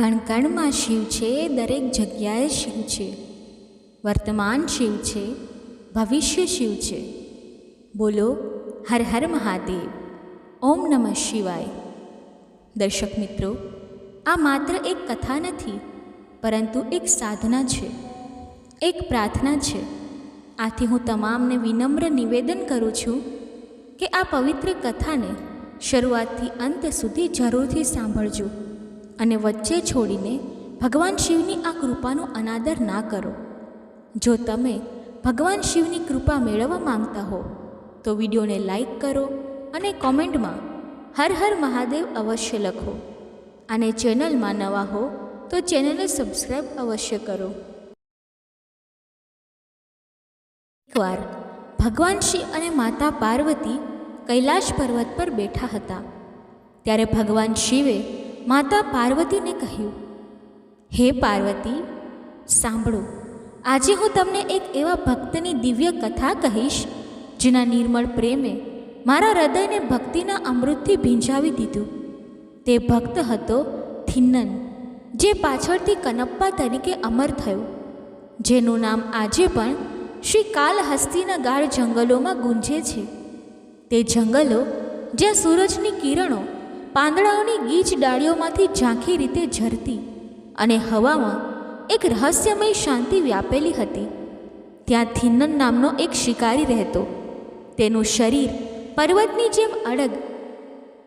કણ કણમાં શિવ છે, દરેક જગ્યાએ શિવ છે. વર્તમાન શિવ છે, ભવિષ્ય શિવ છે. બોલો હર હર મહાદેવ. ઓમ નમઃ શિવાય. દર્શક મિત્રો, આ માત્ર એક કથા નથી, પરંતુ એક સાધના છે, એક પ્રાર્થના છે. આથી હું તમામને વિનમ્ર નિવેદન કરું છું કે આ પવિત્ર કથાને શરૂઆતથી અંત સુધી જરૂરથી સાંભળજો અને વચ્ચે છોડીને ભગવાન શિવની આ કૃપાનો અનાદર ના કરો. જો તમે ભગવાન શિવની કૃપા મેળવવા માંગતા હો તો વિડીયોને લાઈક કરો અને કોમેન્ટમાં હર હર મહાદેવ અવશ્ય લખો. અને ચેનલમાં નવા હો તો ચેનલને સબસ્ક્રાઈબ અવશ્ય કરો. એકવાર ભગવાન શિવ અને માતા પાર્વતી કૈલાશ પર્વત પર બેઠા હતા. ત્યારે ભગવાન શિવે માતા પાર્વતીને કહ્યું, હે પાર્વતી, સાંભળો, આજે હું તમને એક એવા ભક્તની દિવ્ય કથા કહીશ જેના નિર્મળ પ્રેમે મારા હૃદયને ભક્તિના અમૃતથી ભીંજાવી દીધું. તે ભક્ત હતો થિન્નન, જે પાછળથી કનપ્પા તરીકે અમર થયો, જેનું નામ આજે પણ શ્રી કાલહસ્તીના ગાઢ જંગલોમાં ગુંજે છે. તે જંગલો જ્યાં સૂરજની કિરણો પાંદડાઓની ગીચ ડાળીઓમાંથી ઝાંખી રીતે ઝરતી અને હવામાં એક રહસ્યમય શાંતિ વ્યાપેલી હતી. ત્યાં થિન્નન નામનો એક શિકારી રહેતો. તેનું શરીર પર્વતની જેમ અડગ,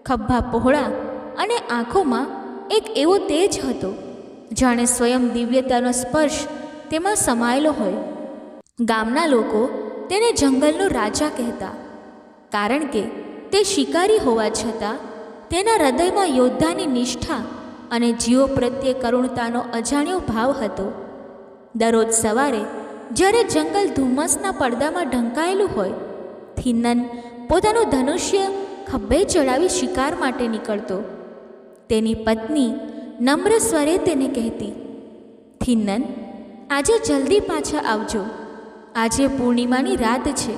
ખભા પહોળા અને આંખોમાં એક એવો તેજ હતો જાણે સ્વયં દિવ્યતાનો સ્પર્શ તેમાં સમાયેલો હોય. ગામના લોકો તેને જંગલનો રાજા કહેતા, કારણ કે તે શિકારી હોવા છતાં તેના હૃદયમાં યોદ્ધાની નિષ્ઠા અને જીવો પ્રત્યે કરુણતાનો અજાણ્યો ભાવ હતો. દરરોજ સવારે જ્યારે જંગલ ધુમ્મસના પડદામાં ઢંકાયેલું હોય, થિન્નન પોતાનું ધનુષ્ય ખભે ચડાવી શિકાર માટે નીકળતો. તેની પત્ની નમ્ર સ્વરે તેને કહેતી, થિન્નન, આજે જલ્દી પાછા આવજો, આજે પૂર્ણિમાની રાત છે.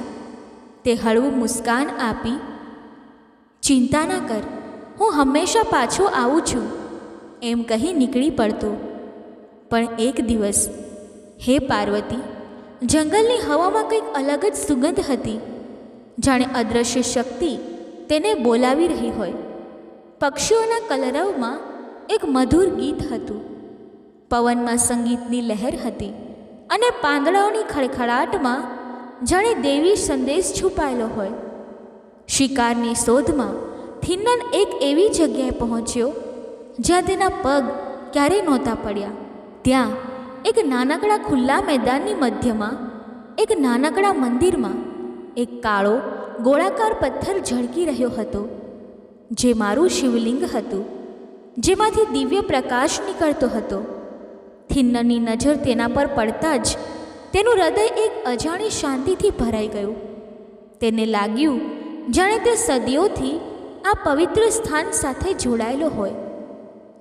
તે હળવું મુસ્કાન આપી, ચિંતા ના કર, હું હંમેશા પાછો આવું છું, એમ કહી નીકળી પડતો. પણ એક દિવસ, હે પાર્વતી, જંગલની હવામાં કંઈક અલગ જ સુગંધ હતી, જાણે અદૃશ્ય શક્તિ તેને બોલાવી રહી હોય. પક્ષીઓના કલરવમાં એક મધુર ગીત હતું, પવનમાં સંગીતની લહેર હતી અને પાંદડાઓની ખડખડાટમાં જાણે દૈવી સંદેશ છુપાયેલો હોય. શિકારની શોધમાં થિન્નન એક એવી જગ્યાએ પહોંચ્યો જ્યાં તેના પગ ક્યારેય નહોતા પડ્યા. ત્યાં એક નાનકડા ખુલ્લા મેદાનની મધ્યમાં એક નાનકડા મંદિરમાં એક કાળો ગોળાકાર પથ્થર ઝળકી રહ્યો હતો, જે મારું શિવલિંગ હતું, જેમાંથી દિવ્ય પ્રકાશ નીકળતો હતો. થિન્નનની નજર તેના પર પડતા જ તેનું હૃદય એક અજાણી શાંતિથી ભરાઈ ગયું. તેને લાગ્યું જાણે તે સદીઓથી આ પવિત્ર સ્થાન સાથે જોડાયેલો હોય,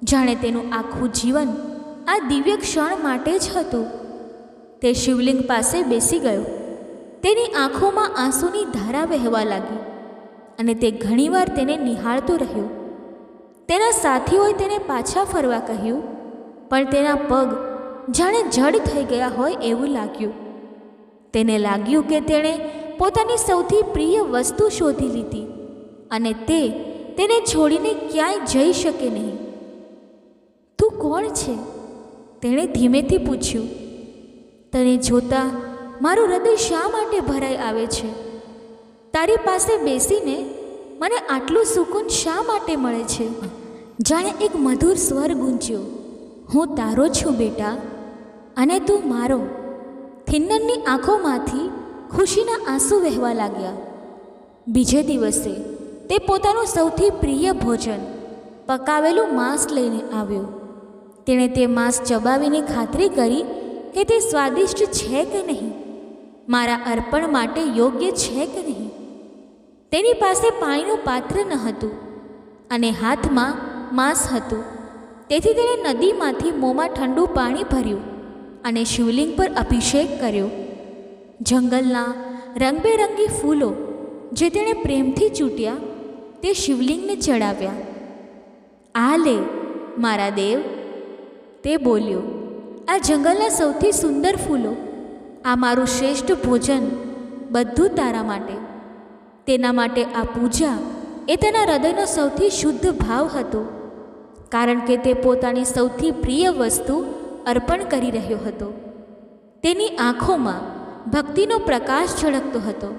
જાણે તેનું આખું જીવન આ દિવ્ય ક્ષણ માટે જ હતું. તે શિવલિંગ પાસે બેસી ગયો. તેની આંખોમાં આંસુની ધારા વહેવા લાગી અને તે ઘણીવાર તેને નિહાળતો રહ્યો. તેના સાથીઓએ તેને પાછા ફરવા કહ્યું, પણ તેના પગ જાણે જડ થઈ ગયા હોય એવું લાગ્યું. તેને લાગ્યું કે તેણે પોતાની સૌથી પ્રિય વસ્તુ શોધી લીધી અને તે તેને છોડીને ક્યાંય જઈ શકે નહીં. તું કોણ છે? તેણે ધીમેથી પૂછ્યું. તને જોતાં મારું હૃદય શા માટે ભરાઈ આવે છે? તારી પાસે બેસીને મને આટલું સુકૂન શા માટે મળે છે? જાણે એક મધુર સ્વર ગુંજ્યો, હું તારો છું બેટા, અને તું મારો. થિન્નનની આંખોમાંથી ખુશીના આંસુ વહેવા લાગ્યા. બીજે દિવસે તે પોતાનું સૌથી પ્રિય ભોજન, પકાવેલું માંસ લઈને આવ્યો. તેણે તે માંસ ચબાવીને ખાતરી કરી કે તે સ્વાદિષ્ટ છે કે નહીં, મારા અર્પણ માટે યોગ્ય છે કે નહીં. તેની પાસે પાણીનું પાત્ર ન હતું અને હાથમાં માંસ હતું. તેથી તેણે નદીમાંથી મોંમાં ઠંડુ પાણી ભર્યું અને શિવલિંગ પર અભિષેક કર્યો. જંગલના રંગબેરંગી ફૂલો જે તેણે પ્રેમથી ચૂંટ્યા તે શિવલિંગને ચડાવ્યા. આ લે મારા દેવ, તે બોલ્યો, આ જંગલના સૌથી સુંદર ફૂલો, આ મારું શ્રેષ્ઠ ભોજન, બધું તારા માટે. તેના માટે આ પૂજા એ તેના હૃદયનો સૌથી શુદ્ધ ભાવ હતો, કારણ કે તે પોતાની સૌથી પ્રિય વસ્તુ અર્પણ કરી રહ્યો હતો. તેની આંખોમાં ભક્તિનો પ્રકાશ ઝળકતો હતો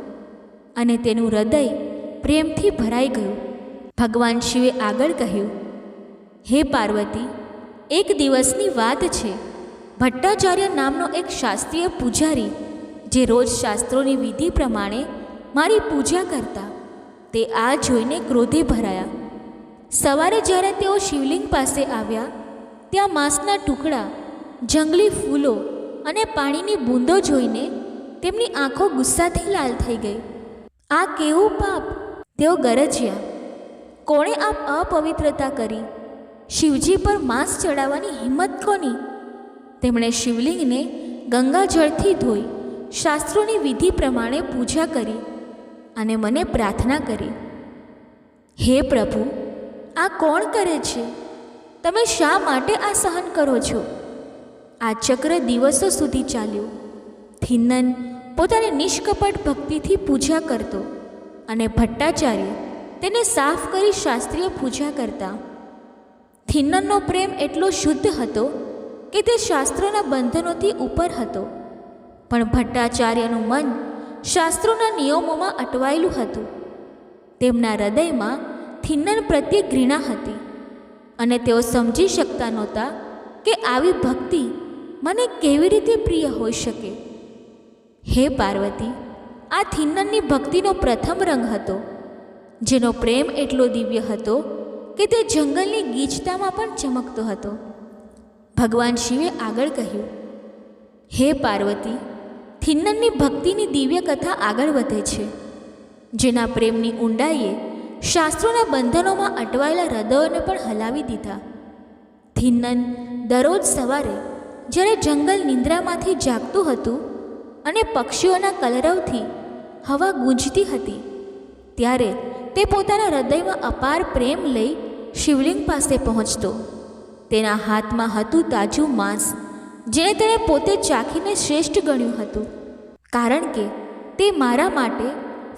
અને તેનું હૃદય પ્રેમથી ભરાઈ ગયું. ભગવાન શિવે આગળ કહ્યું, હે પાર્વતી, એક દિવસની વાત છે. ભટ્ટાચાર્ય નામનો એક શાસ્ત્રીય પૂજારી, જે રોજ શાસ્ત્રોની વિધિ પ્રમાણે મારી પૂજા કરતા, તે આ જોઈને ક્રોધે ભરાયા. સવારે જ્યારે તેઓ શિવલિંગ પાસે આવ્યા, ત્યાં માંસના ટુકડા, જંગલી ફૂલો અને પાણીની બૂંદો જોઈને તેમની આંખો ગુસ્સાથી લાલ થઈ ગઈ. આ કેવું પાપ! તેઓ ગરજ્યા, કોણે આ અપવિત્રતા કરી? શિવજી પર માંસ ચડાવવાની હિંમત કોની? તેમણે શિવલિંગને ગંગાજળથી ધોઈ શાસ્ત્રોની વિધિ પ્રમાણે પૂજા કરી અને મને પ્રાર્થના કરી, હે પ્રભુ, આ કોણ કરે છે? તમે શા માટે આ સહન કરો છો? આ ચક્ર દિવસો સુધી ચાલ્યું. થિન્નન પોતાની નિષ્કપટ ભક્તિથી પૂજા કરતો અને ભટ્ટાચાર્ય તેને સાફ કરી શાસ્ત્રીય પૂજા કરતા. થિન્નનનો પ્રેમ એટલો શુદ્ધ હતો કે તે શાસ્ત્રોના બંધનોથી ઉપર હતો, પણ ભટ્ટાચાર્યનું મન શાસ્ત્રોના નિયમોમાં અટવાયેલું હતું. તેમના હૃદયમાં થિન્નન પ્રત્યે ઘૃણા હતી અને તેઓ સમજી શકતા નહોતા કે આવી ભક્તિ મને કેવી રીતે પ્રિય હોઈ શકે. હે પાર્વતી, આ થિન્નનની ભક્તિનો પ્રથમ રંગ હતો, જેનો પ્રેમ એટલો દિવ્ય હતો કે તે જંગલની ગીચતામાં પણ ચમકતો હતો. ભગવાન શિવે આગળ કહ્યું, હે પાર્વતી, થિન્નનની ભક્તિની દિવ્ય કથા આગળ વધે છે, જેના પ્રેમની ઊંડાઈએ શાસ્ત્રોના બંધનોમાં અટવાયેલા હૃદયોને પણ હલાવી દીધા. થિન્નન દરરોજ સવારે જ્યારે જંગલ નિંદ્રામાંથી જાગતું હતું અને પક્ષીઓના કલરવથી હવા ગૂંજતી હતી, ત્યારે તે પોતાના હૃદયમાં અપાર પ્રેમ લઈ શિવલિંગ પાસે પહોંચતો. તેના હાથમાં હતું તાજું માંસ, જેને તેણે પોતે ચાખીને શ્રેષ્ઠ ગણ્યું હતું, કારણ કે તે મારા માટે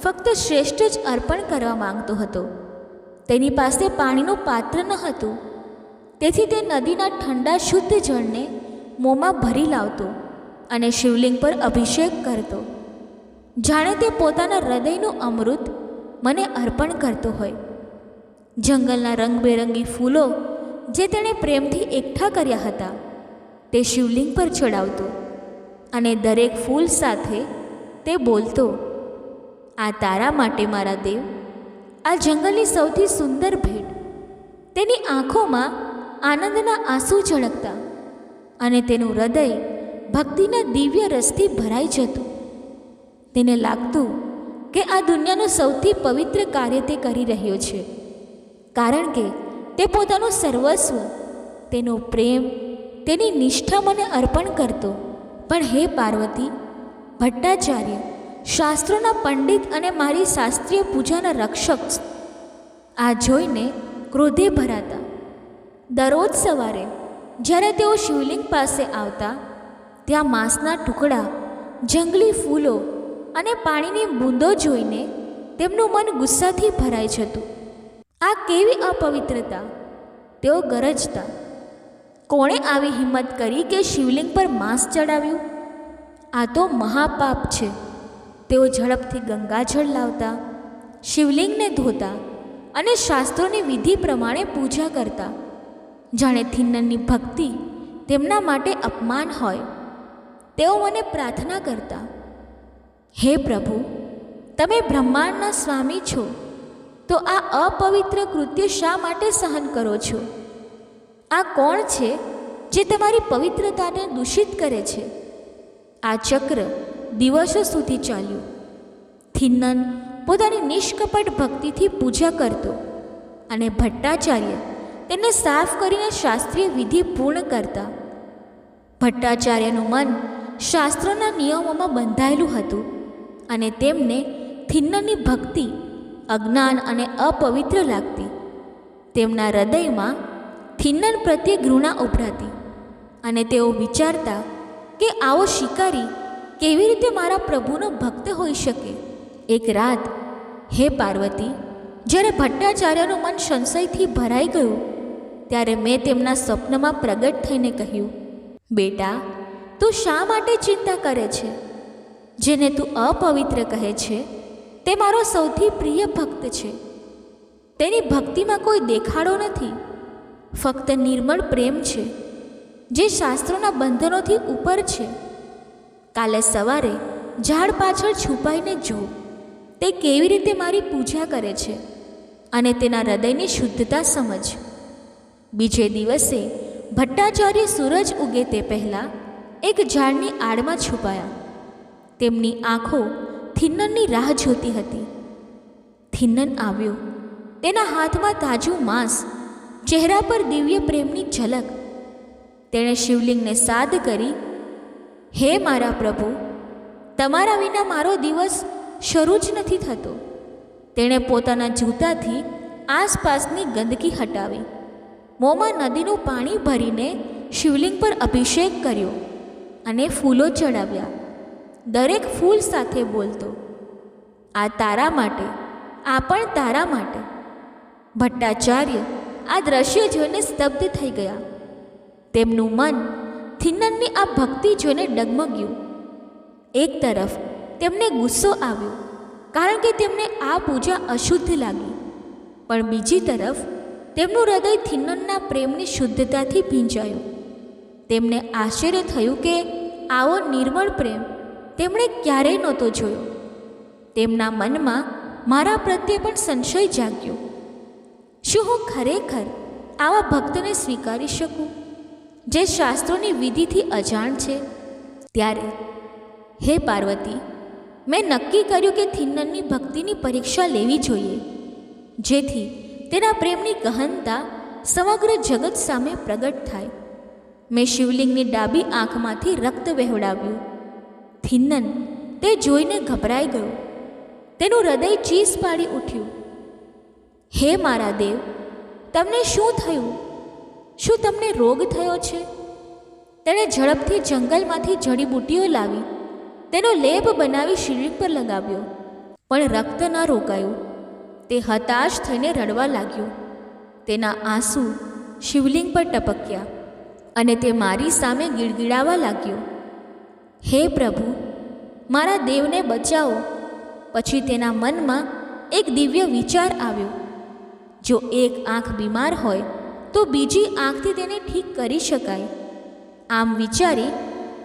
ફક્ત શ્રેષ્ઠ જ અર્પણ કરવા માંગતો હતો. તેની પાસે પાણીનું પાત્ર ન હતું, તેથી તે નદીના ઠંડા શુદ્ધ જળને મોંમાં ભરી લાવતો અને શિવલિંગ પર અભિષેક કરતો, જાણે તે પોતાના હૃદયનું અમૃત મને અર્પણ કરતો હોય. જંગલના રંગબેરંગી ફૂલો જે તેણે પ્રેમથી એકઠા કર્યા હતા, તે શિવલિંગ પર ચડાવતો અને દરેક ફૂલ સાથે તે બોલતો, આ તારા માટે મારા દેવ, આ જંગલની સૌથી સુંદર ભેટ. તેની આંખોમાં આનંદના આંસુ ઝળકતા અને તેનું હૃદય ભક્તિના દિવ્ય રસથી ભરાઈ જતું. તેને લાગતું કે આ દુનિયાનું સૌથી પવિત્ર કાર્ય તે કરી રહ્યો છે, કારણ કે તે પોતાનું સર્વસ્વ, તેનો પ્રેમ, તેની નિષ્ઠા મને અર્પણ કરતો. પણ હે પાર્વતી, ભટ્ટાચાર્ય, શાસ્ત્રોના પંડિત અને મારી શાસ્ત્રીય પૂજાના રક્ષક આ જોઈને ક્રોધે ભરાતા. દરરોજ સવારે જ્યારે તેઓ શિવલિંગ પાસે આવતા, ત્યાં માંસના ટુકડા, જંગલી ફૂલો અને પાણીની બૂંદો જોઈને તેમનું મન ગુસ્સાથી ભરાઈ જતું. આ કેવી અપવિત્રતા! તેઓ ગરજતા, કોણે આવી હિંમત કરી કે શિવલિંગ પર માંસ ચડાવ્યું? આ તો મહાપાપ છે. તેઓ ઝડપથી ગંગાજળ લાવતા, શિવલિંગને ધોતા અને શાસ્ત્રોની વિધિ પ્રમાણે પૂજા કરતા, જાણે થિન્નનની ભક્તિ તેમના માટે અપમાન હોય. તેઓ મને પ્રાર્થના કરતા, હે પ્રભુ, તમે બ્રહ્માંડના સ્વામી છો, તો આ અપવિત્ર કૃત્ય શા માટે સહન કરો છો? આ કોણ છે જે તમારી પવિત્રતાને દૂષિત કરે છે? આ ચક્ર દિવસો સુધી ચાલ્યું. થિન્નન પોતાની નિષ્કપટ ભક્તિથી પૂજા કરતો અને ભટ્ટાચાર્ય તેને સાફ કરીને શાસ્ત્રીય વિધિ પૂર્ણ કરતા. ભટ્ટાચાર્યનું મન શાસ્ત્રોના નિયમોમાં બંધાયેલું હતું અને તેમને થિન્નનની ભક્તિ અજ્ઞાન અને અપવિત્ર લાગતી. તેમના હૃદયમાં થિન્નન પ્રત્યે ઘૃણા ઉભરાતી અને તેઓ વિચારતા કે આવો શિકારી કેવી રીતે મારા પ્રભુનો ભક્ત હોઈ શકે. એક રાત હે પાર્વતી, જ્યારે ભટ્ટાચાર્યનું મન સંશયથી ભરાઈ ગયું ત્યારે મેં તેમના સ્વપ્નમાં પ્રગટ થઈને કહ્યું, બેટા, તું શા માટે ચિંતા કરે છે? જેને તું અપવિત્ર કહે છે તે મારો સૌથી પ્રિય ભક્ત છે. તેની ભક્તિમાં કોઈ દેખાડો નથી, ફક્ત નિર્મળ પ્રેમ છે જે શાસ્ત્રોના બંધનોથી ઉપર છે. કાલે સવારે ઝાડ પાછળ છુપાઈને જો તે કેવી રીતે મારી પૂજા કરે છે અને તેના હૃદયની શુદ્ધતા સમજ. બીજે દિવસે ભટ્ટાચાર્ય સૂરજ ઉગે તે પહેલાં એક ઝાડની આડમાં છુપાયા. તેમની આંખો થિન્નનની રાહ જોતી હતી. થિન્નન આવ્યો. તેના હાથમાં તાજું માંસ, ચહેરા પર દિવ્ય પ્રેમની ઝલક. તેણે શિવલિંગને સાદ કરી, હે મારા પ્રભુ, તમારા વિના મારો દિવસ શરૂ જ નથી થતો. તેણે પોતાના જૂતાથી આસપાસની ગંદકી હટાવી, મોંમાં નદીનું પાણી ભરીને શિવલિંગ પર અભિષેક કર્યો અને ફૂલો ચડાવ્યા. દરેક ફૂલ સાથે બોલતો, આ તારા માટે, આ પણ તારા માટે. ભટ્ટાચાર્ય આ દ્રશ્ય જોઈને સ્તબ્ધ થઈ ગયા. તેમનું મન થિન્નનની આ ભક્તિ જોઈને ડગમગ્યું. એક તરફ તેમને ગુસ્સો આવ્યો કારણ કે તેમને આ પૂજા અશુદ્ધ લાગી, પણ બીજી તરફ તેમનું હૃદય થિન્નનના પ્રેમની શુદ્ધતાથી ભીંજાયું. તેમને આશ્ચર્ય થયું કે આવો નિર્મળ પ્રેમ તેમણે ક્યારેય નહોતો જોયો. તેમના મનમાં મારા પ્રત્યે પણ સંશય જાગ્યો. શું હું ખરેખર આવા ભક્તને સ્વીકારી શકું જે શાસ્ત્રોની વિધિથી અજાણ છે? ત્યારે હે પાર્વતી, મેં નક્કી કર્યું કે થિન્નનની ભક્તિની પરીક્ષા લેવી જોઈએ, જેથી તેના પ્રેમની ગહનતા સમગ્ર જગત સામે પ્રગટ થાય. મેં શિવલિંગની ડાબી આંખમાંથી રક્ત વહેવડાવ્યું. થિન્નન તે જોઈને ગભરાઈ ગયો. તેનું હૃદય ચીસ પાડી ઉઠ્યું. હે મારા દેવ, તમને શું થયું? શું તમને રોગ થયો છે? તેણે ઝડપથી જંગલમાંથી જડીબુટ્ટીઓ લાવી તેનો લેપ બનાવી શિવલિંગ પર લગાવ્યો, પણ રક્ત ન રોકાયું. તે હતાશ થઈને રડવા લાગ્યો. તેના આંસુ શિવલિંગ પર ટપક્યા અને તે મારી સામે ગીડગીડાવા લાગ્યો, હે પ્રભુ, મારા દેવને બચાવો. પછી તેના મનમાં એક દિવ્ય વિચાર આવ્યો, જો એક આંખ બીમાર હોય તો બીજી આંખથી તેને ઠીક કરી શકાય. આમ વિચારી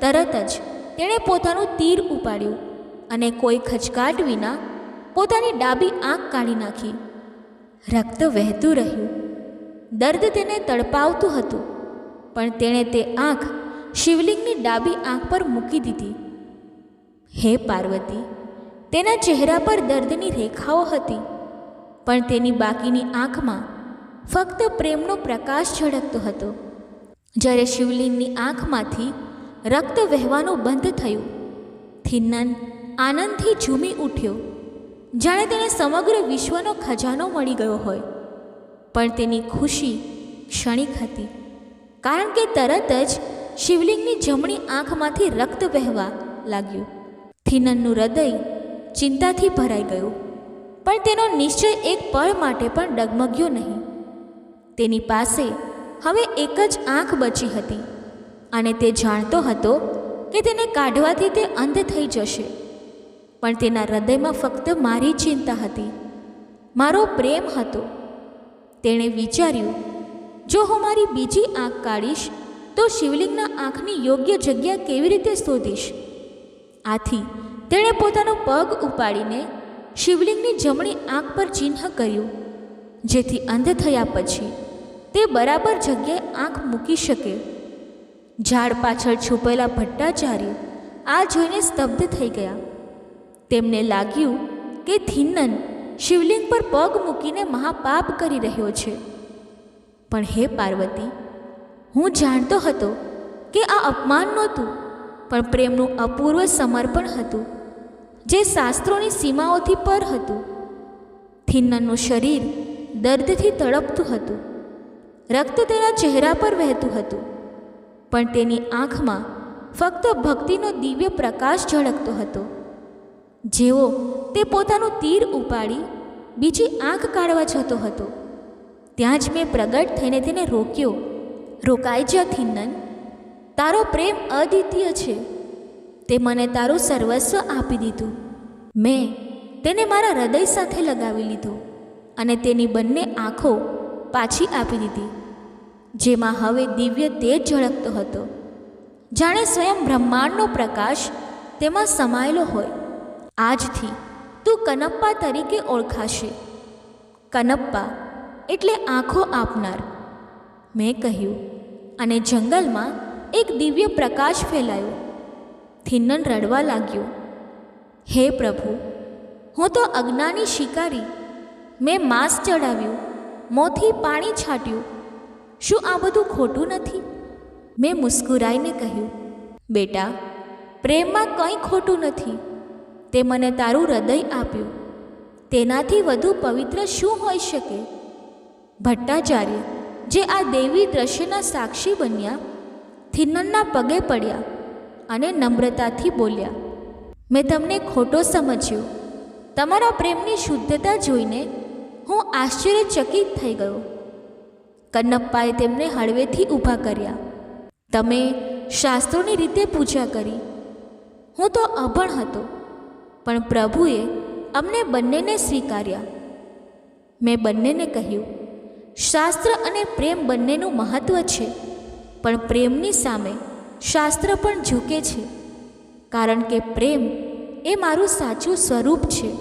તરત જ તેણે પોતાનું તીર ઉપાડ્યું અને કોઈ ખચકાટ વિના પોતાની ડાબી આંખ કાઢી નાખી. રક્ત વહેતું રહ્યું. દર્દ તેને તડપાવતું હતું, પણ તેણે તે આંખ શિવલિંગની ડાબી આંખ પર મૂકી દીધી. હે પાર્વતી, તેના ચહેરા પર દર્દની રેખાઓ હતી, પણ તેની બાકીની આંખમાં ફક્ત પ્રેમનો પ્રકાશ ઝળકતો હતો. જ્યારે શિવલિંગની આંખમાંથી રક્ત વહેવાનું બંધ થયું, થિન્નન આનંદથી ઝૂમી ઉઠ્યો, જાણે તેને સમગ્ર વિશ્વનો ખજાનો મળી ગયો હોય. પણ તેની ખુશી ક્ષણિક હતી, કારણ કે તરત જ શિવલિંગની જમણી આંખમાંથી રક્ત વહેવા લાગ્યું. થિન્નનનું હૃદય ચિંતાથી ભરાઈ ગયું, પણ તેનો નિશ્ચય એક પળ માટે પણ ડગમગ્યો નહીં. તેની પાસે હવે એક જ આંખ બચી હતી અને તે જાણતો હતો કે તેને કાઢવાથી તે અંધ થઈ જશે. પણ તેના હૃદયમાં ફક્ત મારી ચિંતા હતી, મારો પ્રેમ હતો. તેણે વિચાર્યું, જો હું મારી બીજી આંખ કાઢીશ તો શિવલિંગના આંખની યોગ્ય જગ્યા કેવી રીતે શોધીશ? આથી તેણે પોતાનો પગ ઉપાડીને શિવલિંગની જમણી આંખ પર ચિહ્ન કર્યું, જેથી અંધ થયા પછી તે બરાબર જગ્યાએ આંખ મૂકી શકે. ઝાડ પાછળ છુપેલા ભટ્ટાચાર્ય આ જોઈને સ્તબ્ધ થઈ ગયા. તેમને લાગ્યું કે થિન્નન શિવલિંગ પર પગ મૂકીને મહાપાપ કરી રહ્યો છે. પણ હે પાર્વતી, હું જાણતો હતો કે આ અપમાન નહોતું, પણ પ્રેમનું અપૂર્વ સમર્પણ હતું, જે શાસ્ત્રોની સીમાઓથી પર હતું. થિન્નનનું શરીર દર્દથી તડપતું હતું. રક્ત તેના ચહેરા પર વહેતું હતું, પણ તેની આંખમાં ફક્ત ભક્તિનો દિવ્ય પ્રકાશ ઝળકતો હતો. જેવો તે પોતાનું તીર ઉપાડી બીજી આંખ કાઢવા જતો હતો, ત્યાં જ મેં પ્રગટ થઈને તેને રોક્યો. રોકાઈ જા થિન્નન, તારો પ્રેમ અદ્વિતીય છે. તે મને તારું સર્વસ્વ આપી દીધું. મેં તેને મારા હૃદય સાથે લગાવી લીધો અને તેની બંને આંખો પાછી આપી દીધી, જેમાં હવે દિવ્ય તેજ ઝળકતો હતો, જાણે સ્વયં બ્રહ્માંડનો પ્રકાશ તેમાં સમાયેલો હોય. આજથી તું કનપ્પા તરીકે ઓળખાશે. કનપ્પા એટલે આંખો આપનાર, મેં કહ્યું, અને જંગલમાં એક દિવ્ય પ્રકાશ ફેલાયો. થિન્નન રડવા લાગ્યો. હે પ્રભુ, હું તો અજ્ઞાની શિકારી. મેં માંસ ચડાવ્યું, મોંથી પાણી છાંટ્યું. શું આ બધું ખોટું નથી? મેં મુસ્કુરાઈને કહ્યું, બેટા, પ્રેમમાં કંઈ ખોટું નથી. તે મને તારું હૃદય આપ્યું, તેનાથી વધુ પવિત્ર શું હોઈ શકે? ભટ્ટાચાર્ય, જે આ દૈવી દ્રશ્યના સાક્ષી બન્યા, થિન્નનના પગે પડ્યા અને નમ્રતાથી બોલ્યા, મેં તમને ખોટો સમજ્યો. તમારા પ્રેમની શુદ્ધતા જોઈને હું આશ્ચર્યચકિત થઈ ગયો. કન્નપ્પાએ તેમને હળવેથી ઊભા કર્યા. તમે શાસ્ત્રોની રીતે પૂજા કરી. હું તો અભણ હતો, પણ પ્રભુએ અમને બંનેને સ્વીકાર્યા. મેં બંનેને કહ્યું, શાસ્ત્ર અને પ્રેમ બંનેનું મહત્ત્વ છે, પણ પ્રેમની સામે શાસ્ત્ર પણ ઝૂકે છે, કારણ કે પ્રેમ એ મારું સાચું સ્વરૂપ છે.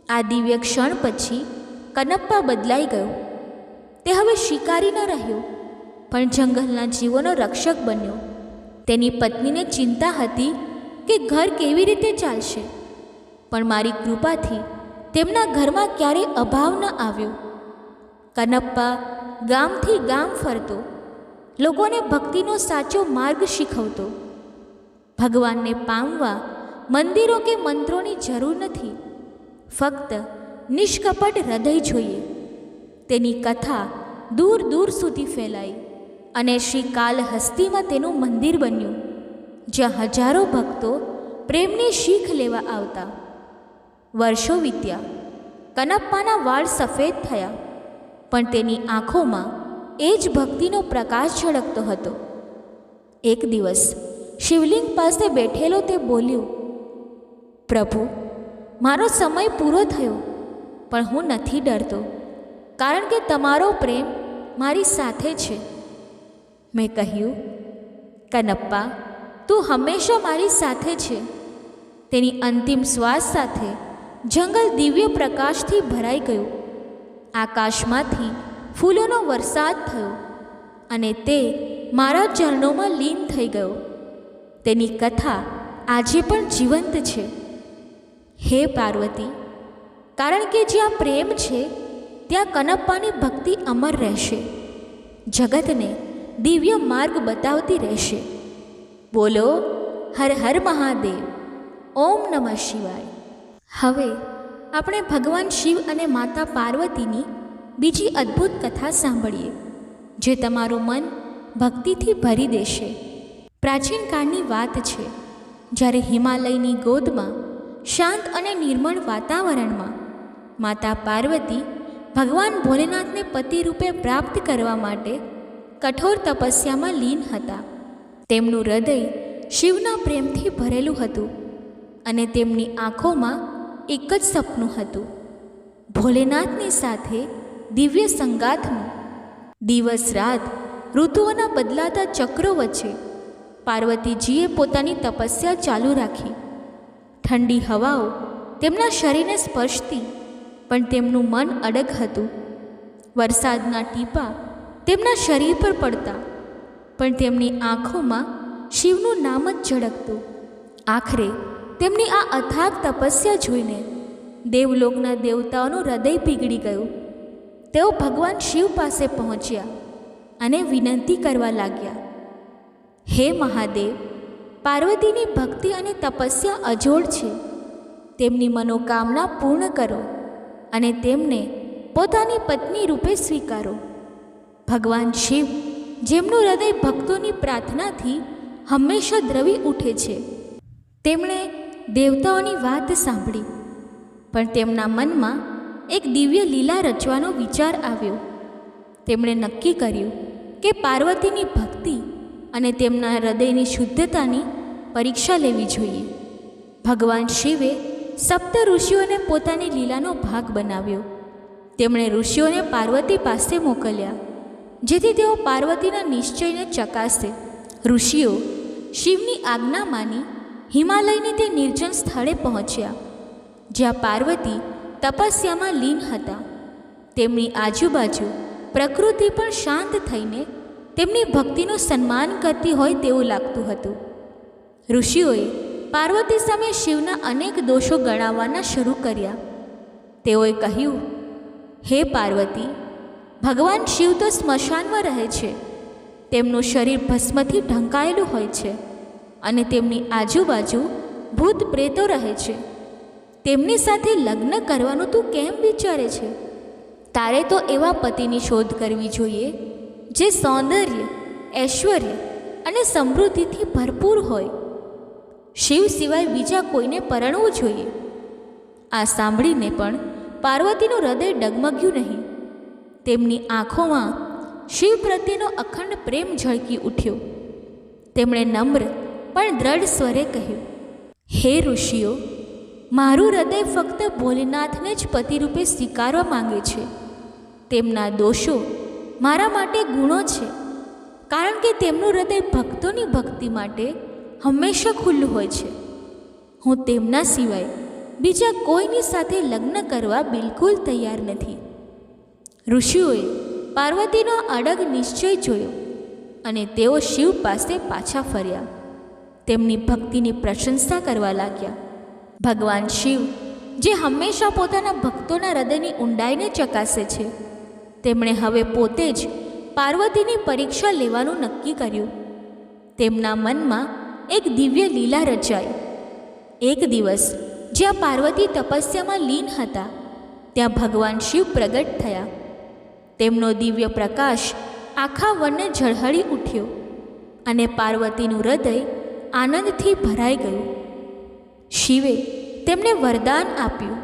આ દિવ્ય ક્ષણ પછી કનપ્પા બદલાઈ ગયો. તે હવે શિકારી ન રહ્યો, પણ જંગલના જીવોનો રક્ષક બન્યો. તેની પત્નીને ચિંતા હતી કે ઘર કેવી રીતે ચાલશે, પણ મારી કૃપાથી તેમના ઘરમાં ક્યારેય અભાવ ન આવ્યો. કનપ્પા ગામથી ગામ ફરતો, લોકોને ભક્તિનો સાચો માર્ગ શીખવતો. ભગવાનને પામવા મંદિરો કે મંત્રોની જરૂર નથી, ફક્ત નિષ્કપટ હૃદય જોઈએ. તેની કથા દૂર દૂર સુધી ફેલાઈ અને શ્રી કાલહસ્તીમાં તેનું મંદિર બન્યું, જ્યાં હજારો ભક્તો પ્રેમની શીખ લેવા આવતા. વર્ષો વીત્યા. કનપ્પાના વાળ સફેદ થયા, પણ તેની આંખોમાં એ જ ભક્તિનો પ્રકાશ ઝળકતો હતો. એક દિવસ શિવલિંગ પાસે બેઠેલો તે બોલ્યો, પ્રભુ, મારો સમય પૂરો થયો, પણ હું નથી ડરતો, કારણ કે તમારો પ્રેમ મારી સાથે છે. મેં કહ્યું, કનપ્પા, તું હંમેશા મારી સાથે છે. તેની અંતિમ શ્વાસ સાથે જંગલ દિવ્ય પ્રકાશથી ભરાઈ ગયું. આકાશમાંથી ફૂલોનો વરસાદ થયો અને તે મારા ચરણોમાં લીન થઈ ગયો. તેની કથા આજે પણ જીવંત છે. હે પાર્વતી, કારણ કે જ્યાં પ્રેમ છે ત્યાં કનપ્પાની ભક્તિ અમર રહેશે, જગતને દિવ્ય માર્ગ બતાવતી રહેશે. બોલો હર હર મહાદેવ. ઓમ નમઃ શિવાય. હવે આપણે ભગવાન શિવ અને માતા પાર્વતીની બીજી અદ્ભુત કથા સાંભળીએ, જે તમારું મન ભક્તિથી ભરી દેશે. પ્રાચીન કાળની વાત છે, જ્યારે હિમાલયની ગોદમાં શાંત અને નિર્મળ વાતાવરણમાં માતા પાર્વતી ભગવાન ભોલેનાથને પતિ રૂપે પ્રાપ્ત કરવા માટે કઠોર તપસ્યામાં લીન હતા. તેમનું હૃદય શિવના પ્રેમથી ભરેલું હતું અને તેમની આંખોમાં એક જ સપનું હતું, ભોલેનાથની સાથે દિવ્ય સંગાથનું. દિવસ રાત ઋતુઓના બદલાતા ચક્રો વચ્ચે પાર્વતીજીએ પોતાની તપસ્યા ચાલુ રાખી. ઠંડી હવાઓ તેમના શરીરને સ્પર્શતી, પણ તેમનું મન અડગ હતું. વરસાદના ટીપાં તેમના શરીર પર પડતા, પણ તેમની આંખોમાં શિવનું નામ જ ઝળકતું. આખરે તેમની આ અથાગ તપસ્યા જોઈને દેવલોકના દેવતાઓનું હૃદય પીગળી ગયું. તેઓ ભગવાન શિવ પાસે પહોંચ્યા અને વિનંતી કરવા લાગ્યા, હે મહાદેવ, પાર્વતીની ભક્તિ અને તપસ્યા અજોડ છે. તેમની મનોકામના પૂર્ણ કરો અને તેમને પોતાની પત્ની રૂપે સ્વીકારો. ભગવાન શિવ, જેમનું હૃદય ભક્તોની પ્રાર્થનાથી હંમેશા દ્રવી ઉઠે છે. તેમણે દેવતાઓની વાત સાંભળી, પણ તેમના મનમાં એક દિવ્ય લીલા રચવાનો વિચાર આવ્યો. તેમણે નક્કી કર્યું કે પાર્વતીની ભક્તિ અને તેમના હૃદયની શુદ્ધતાની પરીક્ષા લેવી જોઈએ. ભગવાન શિવે સપ્ત ઋષિઓને પોતાની લીલાનો ભાગ બનાવ્યો. તેમણે ઋષિઓને પાર્વતી પાસે મોકલ્યા, જેથી તેઓ પાર્વતીના નિશ્ચયને ચકાસે. ઋષિઓ શિવની આજ્ઞા માની હિમાલયની તે નિર્જન સ્થળે પહોંચ્યા, જ્યાં પાર્વતી તપસ્યામાં લીન હતા. તેમની આજુબાજુ પ્રકૃતિ પણ શાંત થઈને તેમની ભક્તિનું સન્માન કરતી હોય તેવું લાગતું હતું. ઋષિઓએ પાર્વતી સામે શિવના અનેક દોષો ગણાવવાના શરૂ કર્યા. તેઓએ કહ્યું, હે પાર્વતી, ભગવાન શિવ તો સ્મશાનમાં રહે છે. તેમનું શરીર ભસ્મથી ઢંકાયેલું હોય છે અને તેમની આજુબાજુ ભૂત પ્રેતો રહે છે. તેમની સાથે લગ્ન કરવાનું તું કેમ વિચારે છે? તારે તો એવા પતિની શોધ કરવી જોઈએ જે સૌંદર્ય, ઐશ્વર્ય અને સમૃદ્ધિથી ભરપૂર હોય. શિવ સિવાય બીજા કોઈને પરણવું જોઈએ. આ સાંભળીને પણ પાર્વતીનું હૃદય ડગમગ્યું નહીં. તેમની આંખોમાં શિવ પ્રત્યેનો અખંડ પ્રેમ ઝળકી ઉઠ્યો. તેમણે નમ્ર પણ દ્રઢ સ્વરે કહ્યું, હે ઋષિઓ, મારું હૃદય ફક્ત ભોલેનાથને જ પતિરૂપે સ્વીકારવા માંગે છે. તેમના દોષો મારા માટે ગુણો છે, કારણ કે તેમનું હૃદય ભક્તોની ભક્તિ માટે હંમેશા ખુલ્લું હોય છે. હું તેમના સિવાય બીજા કોઈની સાથે લગ્ન કરવા બિલકુલ તૈયાર નથી. ઋષિઓએ પાર્વતીનો અડગ નિશ્ચય જોયો અને તેઓ શિવ પાસે પાછા ફર્યા. તેમની ભક્તિની પ્રશંસા કરવા લાગ્યા. ભગવાન શિવ, જે હંમેશા પોતાના ભક્તોના હૃદયની ઊંડાઈને ચકાસે છે, તેમણે હવે પોતે જ પાર્વતીની પરીક્ષા લેવાનું નક્કી કર્યું. તેમના મનમાં એક દિવ્ય લીલા રચાઈ. એક દિવસ જ્યાં પાર્વતી તપસ્યામાં લીન હતા, ત્યાં ભગવાન શિવ પ્રગટ થયા. તેમનો દિવ્ય પ્રકાશ આખા વનને ઝળહળી ઉઠ્યો અને પાર્વતીનું હૃદય આનંદથી ભરાઈ ગયું. શિવે તેમને વરદાન આપ્યું,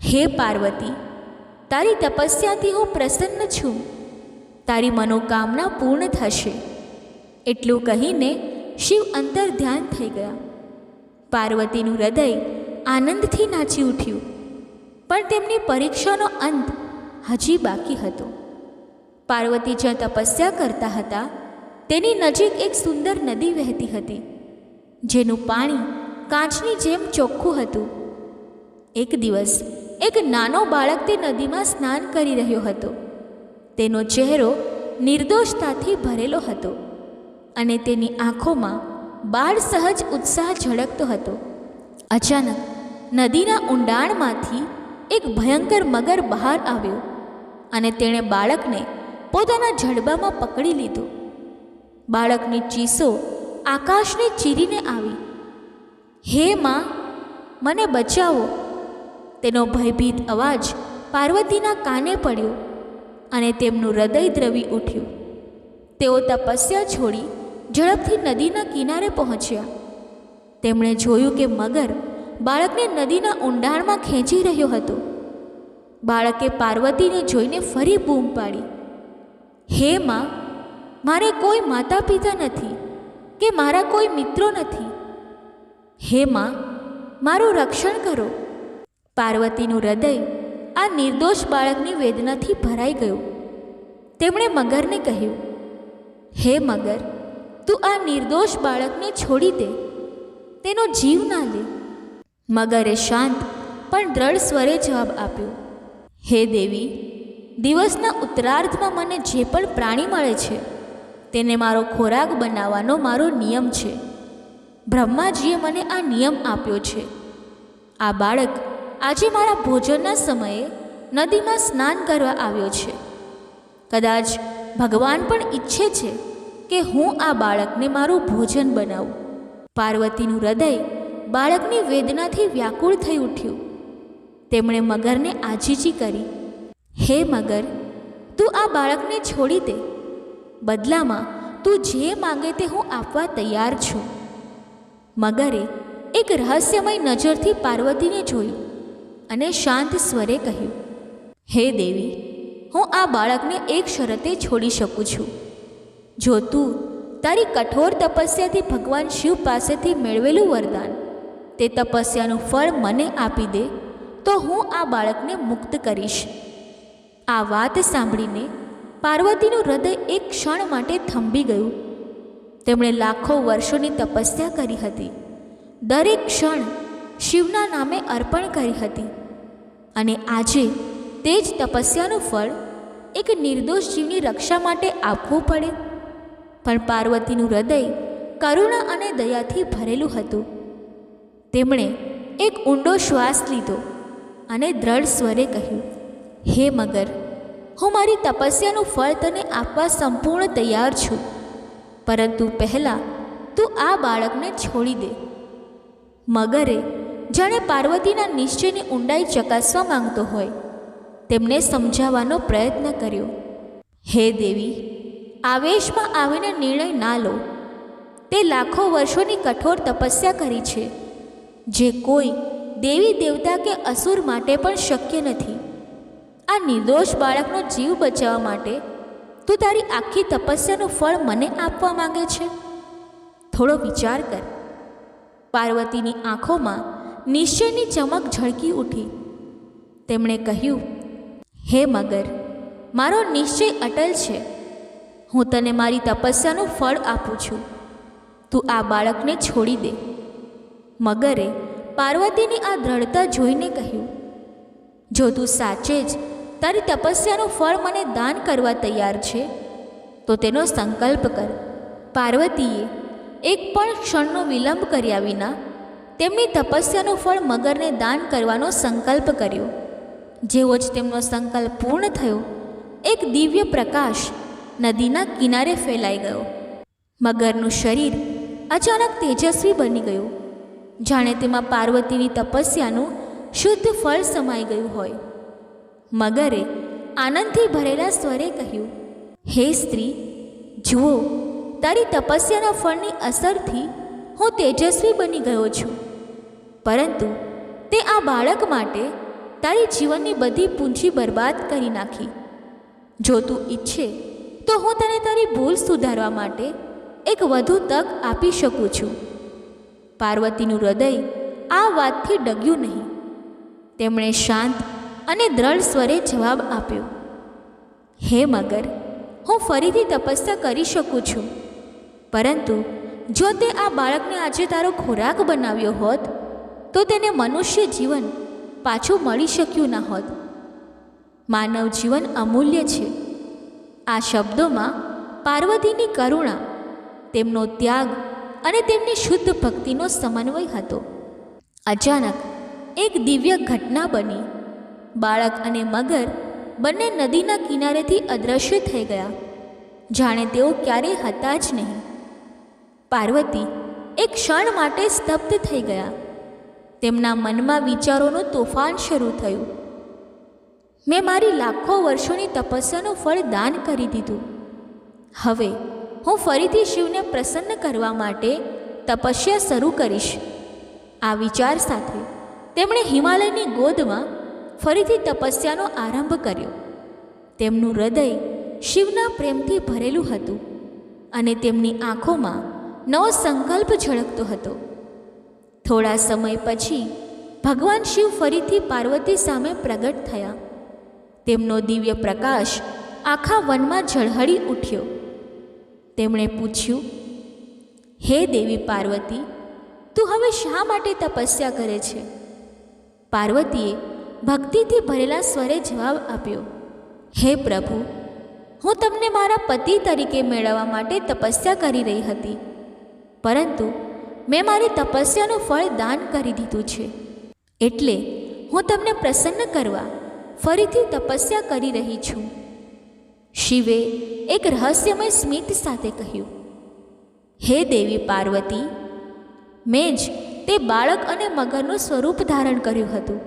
હે પાર્વતી, તારી તપસ્યાથી હું પ્રસન્ન છું. તારી મનોકામના પૂર્ણ થશે. એટલું કહીને શિવ અંતર ધ્યાન થઈ ગયા. પાર્વતીનું હૃદય આનંદથી નાચી ઉઠ્યું, પણ તેમની પરીક્ષાનો અંત હજી બાકી હતો. પાર્વતી જ્યાં તપસ્યા કરતા હતા તેની નજીક એક સુંદર નદી વહેતી હતી, જેનું પાણી કાચની જેમ ચોખ્ખું હતું. એક દિવસ એક નાનો બાળક તે નદીમાં સ્નાન કરી રહ્યો હતો. તેનો ચહેરો નિર્દોષતાથી ભરેલો હતો અને તેની આંખોમાં બાળ સહજ ઉત્સાહ ઝળકતો હતો. અચાનક નદીના ઊંડાણમાંથી એક ભયંકર મગર બહાર આવ્યો અને તેણે બાળકને પોતાના જડબામાં પકડી લીધો. બાળકની ચીસો આકાશને ચીરીને આવી. હે માં, મને બચાવો! તેનો ભયભીત અવાજ પાર્વતીના કાને પડ્યો અને તેમનું હૃદય દ્રવી ઉઠ્યું. તેઓ તપસ્યા છોડી ઝડપથી નદીના કિનારે પહોંચ્યા. તેમણે જોયું કે મગર બાળકને નદીના ઊંડાણમાં ખેંચી રહ્યો હતો. બાળકે પાર્વતીને જોઈને ફરી બૂમ પાડી, હે માં, મારે કોઈ માતા પિતા નથી કે મારા કોઈ મિત્રો નથી. હે માં, મારું રક્ષણ કરો. પાર્વતીનું હૃદય આ નિર્દોષ બાળકની વેદનાથી ભરાઈ ગયું. તેમણે મગરને કહ્યું, હે મગર, તું આ નિર્દોષ બાળકને છોડી દે, તેનો જીવ ના લે. મગરે શાંત પણ દ્રઢ સ્વરે જવાબ આપ્યો, હે દેવી, દિવસના ઉત્તરાર્ધમાં મને જે પણ પ્રાણી મળે છે તેને મારો ખોરાક બનાવવાનો મારો નિયમ છે. બ્રહ્માજીએ મને આ નિયમ આપ્યો છે. આ બાળક આજે મારા ભોજનના સમયે નદીમાં સ્નાન કરવા આવ્યો છે. કદાચ ભગવાન પણ ઈચ્છે છે કે હું આ બાળકને મારું ભોજન બનાવું. પાર્વતીનું હૃદય બાળકની વેદનાથી વ્યાકુળ થઈ ઉઠ્યું. તેમણે મગરને આજીજી કરી, હે મગર, તું આ બાળકને છોડી દે. બદલામાં તું જે માંગે તે હું આપવા તૈયાર છું. મગરે એક રહસ્યમય નજરથી પાર્વતીને જોયું અને શાંત સ્વરે કહ્યું, હે દેવી, હું આ બાળકને એક શરતે છોડી શકું છું. જો તું તારી કઠોર તપસ્યાથી ભગવાન શિવ પાસેથી મેળવેલું વરદાન, તે તપસ્યાનું ફળ મને આપી દે તો હું આ બાળકને મુક્ત કરીશ. આ વાત સાંભળીને પાર્વતીનું હૃદય એક ક્ષણ માટે થંભી ગયું. તેમણે લાખો વર્ષોની તપસ્યા કરી હતી, દરેક ક્ષણ શિવના નામે અર્પણ કરી હતી, અને આજે તે જ તપસ્યાનું ફળ એક નિર્દોષ જીવની રક્ષા માટે આપવું પડે. પણ પાર્વતીનું હૃદય કરુણા અને દયાથી ભરેલું હતું. તેમણે એક ઊંડો શ્વાસ લીધો અને દ્રઢ સ્વરે કહ્યું, હે મગર, હું મારી તપસ્યાનું ફળ તને આપવા સંપૂર્ણ તૈયાર છું, પરંતુ પહેલાં તું આ બાળકને છોડી દે. મગરે જાણે પાર્વતીના નિશ્ચયની ઊંડાઈ ચકાસવા માંગતો હોય તેમને સમજાવવાનો પ્રયત્ન કર્યો. હે દેવી, આવેશમાં આવીને નિર્ણય ના લો. તે લાખો વર્ષોની કઠોર તપસ્યા કરી છે, જે કોઈ દેવી દેવતા કે અસુર માટે પણ શક્ય નથી. આ નિર્દોષ બાળકનો જીવ બચાવવા માટે તું તારી આખી તપસ્યાનું ફળ મને આપવા માંગે છે? થોડો વિચાર કર. પાર્વતીની આંખોમાં નિશ્ચયની ચમક ઝળકી ઉઠી. તેમણે કહ્યું, હે મગર, મારો નિશ્ચય અટલ છે. હું તને મારી તપસ્યાનું ફળ આપું છું. તું આ બાળકને છોડી દે. મગરે પાર્વતીની આ દ્રઢતા જોઈને કહ્યું, જો તું સાચે જ તારી તપસ્યાનું ફળ મને દાન કરવા તૈયાર છે તો તેનો સંકલ્પ કર. પાર્વતીએ એક પણ ક્ષણનો વિલંબ કર્યા વિના તેમની તપસ્યાનું ફળ મગરને દાન કરવાનો સંકલ્પ કર્યો. જેવો જ તેમનો સંકલ્પ પૂર્ણ થયો, એક દિવ્ય પ્રકાશ નદીના કિનારે ફેલાઈ ગયો. મગરનું શરીર અચાનક તેજસ્વી બની ગયું, જાણે તેમાં પાર્વતીની તપસ્યાનું શુદ્ધ ફળ સમાઈ ગયું હોય. મગરે આનંદથી ભરેલા સ્વરે કહ્યું, હે સ્ત્રી, જુઓ, તારી તપસ્યાના ફળની અસરથી હું તેજસ્વી બની ગયો છું, પરંતુ તે આ બાળક માટે તારી જીવનની બધી પૂંજી બરબાદ કરી નાખી. જો તું ઈચ્છે તો હું તને તારી ભૂલ સુધારવા માટે એક વધુ તક આપી શકું છું. પાર્વતીનું હૃદય આ વાતથી ડગ્યું નહીં. તેમણે શાંત અને દ્રઢ સ્વરે જવાબ આપ્યો, હે મગર, હું ફરીથી તપસ્યા કરી શકું છું, પરંતુ જો તે આ બાળકને આજે તારો ખોરાક બનાવ્યો હોત તો તેને મનુષ્ય જીવન પાછું મળી શક્યું ના હોત. માનવ જીવન અમૂલ્ય છે. આ શબ્દોમાં પાર્વતીની કરુણા, તેમનો ત્યાગ અને તેમની શુદ્ધ ભક્તિનો સમન્વય હતો. અચાનક એક દિવ્ય ઘટના બની. બાળક અને મગર બંને નદીના કિનારેથી અદૃશ્ય થઈ ગયા, જાણે તેઓ ક્યારેય હતા જ નહીં. પાર્વતી એક ક્ષણ માટે સ્તબ્ધ થઈ ગયા. તેમના મનમાં વિચારોનું તોફાન શરૂ થયું. મેં મારી લાખો વર્ષોની તપસ્યાનું ફળ દાન કરી દીધું. હવે હું ફરીથી શિવને પ્રસન્ન કરવા માટે તપસ્યા શરૂ કરીશ. આ વિચાર સાથે તેમણે હિમાલયની ગોદમાં ફરીથી તપસ્યાનો આરંભ કર્યો. તેમનું હૃદય શિવના પ્રેમથી ભરેલું હતું અને તેમની આંખોમાં નવો સંકલ્પ ઝળકતો હતો. થોડા સમય પછી ભગવાન શિવ ફરીથી પાર્વતી સામે પ્રગટ થયા. તેમનો દિવ્ય પ્રકાશ આખા વનમાં ઝળહળી ઉઠ્યો. તેમણે પૂછ્યું, હે દેવી પાર્વતી, તું હવે શા માટે તપસ્યા કરે છે? પાર્વતીએ ભક્તિથી ભરેલા સ્વરે જવાબ આપ્યો, હે પ્રભુ, હું તમને મારા પતિ તરીકે મેળવવા માટે તપસ્યા કરી રહી હતી, પરંતુ મેં મારી તપસ્યાનું ફળ દાન કરી દીધું છે, એટલે હું તમને પ્રસન્ન કરવા ફરીથી તપસ્યા કરી રહી છું. શિવે એક રહસ્યમય સ્મિત સાથે કહ્યું, હે દેવી પાર્વતી, મેં જ તે બાળક અને મગરનું સ્વરૂપ ધારણ કર્યું હતું.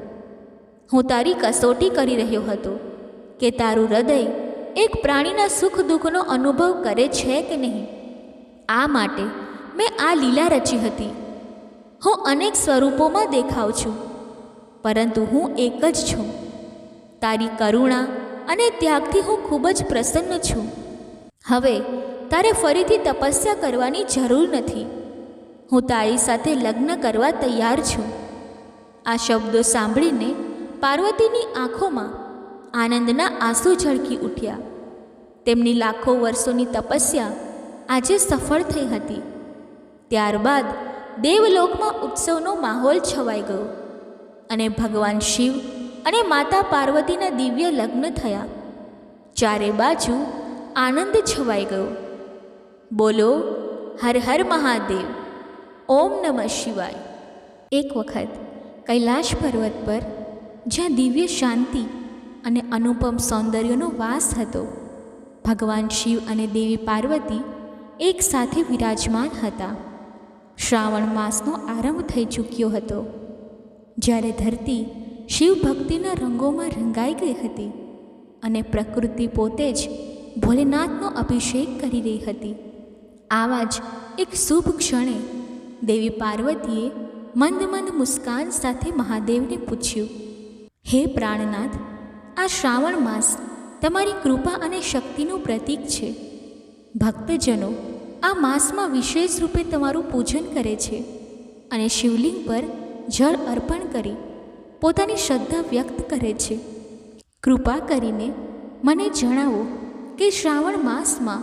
હું તારી કસોટી કરી રહ્યો હતો કે તારું હૃદય એક પ્રાણીના સુખ દુઃખનો અનુભવ કરે છે કે નહીં. આ માટે મેં આ લીલા રચી હતી. હું અનેક સ્વરૂપોમાં દેખાઉં છું, પરંતુ હું એક જ છું. તારી કરુણા અને ત્યાગથી હું ખૂબ જ પ્રસન્ન છું. હવે તારે ફરીથી તપસ્યા કરવાની જરૂર નથી. હું તારી સાથે લગ્ન કરવા તૈયાર છું. આ શબ્દો સાંભળીને પાર્વતીની આંખોમાં આનંદના આંસુ ઝળકી ઉઠ્યા. તેમની લાખો વર્ષોની તપસ્યા આજે સફળ થઈ હતી. ત્યારબાદ દેવલોકમાં ઉત્સવનો માહોલ છવાઈ ગયો અને ભગવાન શિવ અને માતા પાર્વતીના દિવ્ય લગ્ન થયા. ચારે બાજુ આનંદ છવાઈ ગયો. બોલો હર હર મહાદેવ, ઓમ નમઃ શિવાય. એક વખત કૈલાશ પર્વત પર, જ્યાં દિવ્ય શાંતિ અને અનુપમ સૌંદર્યનો વાસ હતો, ભગવાન શિવ અને દેવી પાર્વતી એક સાથે વિરાજમાન હતા. શ્રાવણ માસનો આરંભ થઈ ચૂક્યો હતો. જ્યારે ધરતી શિવ ભક્તિના રંગોમાં રંગાઈ ગઈ હતી અને પ્રકૃતિ પોતે જ ભોલેનાથનો અભિષેક કરી રહી હતી, આવા જ એક શુભ ક્ષણે દેવી પાર્વતીએ મંદ મંદ મુસ્કાન સાથે મહાદેવને પૂછ્યું, હે પ્રાણનાથ, આ શ્રાવણ માસ તમારી કૃપા અને શક્તિનું પ્રતીક છે. ભક્તજનો આ માસમાં વિશેષ રૂપે તમારું પૂજન કરે છે અને શિવલિંગ પર જળ અર્પણ કરી પોતાની શ્રદ્ધા વ્યક્ત કરે છે. કૃપા કરીને મને જણાવો કે શ્રાવણ માસમાં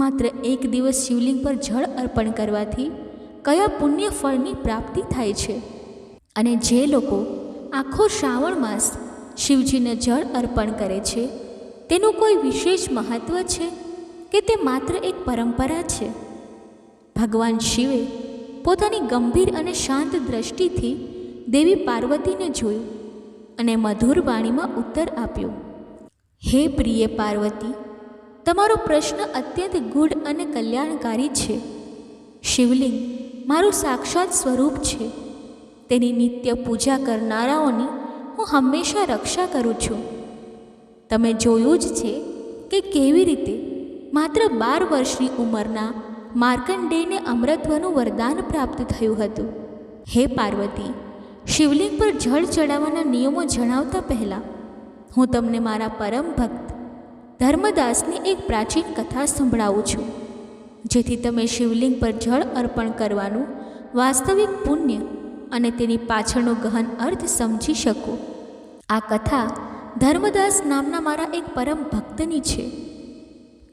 માત્ર એક દિવસ શિવલિંગ પર જળ અર્પણ કરવાથી કયા પુણ્ય ફળની પ્રાપ્તિ થાય છે, અને જે લોકો આખો શ્રાવણ માસ શિવજીને જળ અર્પણ કરે છે તેનું કોઈ વિશેષ મહત્ત્વ છે કે તે માત્ર એક પરંપરા છે? ભગવાન શિવે પોતાની ગંભીર અને શાંત દ્રષ્ટિથી દેવી પાર્વતીને જોયું અને મધુર વાણીમાં ઉત્તર આપ્યો, હે પ્રિય પાર્વતી, તમારો પ્રશ્ન અત્યંત ગૂઢ અને કલ્યાણકારી છે. શિવલિંગ મારું સાક્ષાત સ્વરૂપ છે. તેની નિત્ય પૂજા કરનારાઓની હું હંમેશા રક્ષા કરું છું. તમે જોયું જ છે કે કેવી રીતે માત્ર 12 વર્ષની ઉંમરના માર્કંડેયને અમૃતત્વનું વરદાન પ્રાપ્ત થયું હતું. હે પાર્વતી, શિવલિંગ પર જળ ચડાવવાના નિયમો જણાવતા પહેલાં હું તમને મારા પરમ ભક્ત ધર્મદાસની એક પ્રાચીન કથા સંભળાવું છું, જેથી તમે શિવલિંગ પર જળ અર્પણ કરવાનું વાસ્તવિક પુણ્ય અને તેની પાછળનો ગહન અર્થ સમજી શકો. આ કથા ધર્મદાસ નામના મારા એક પરમ ભક્તની છે.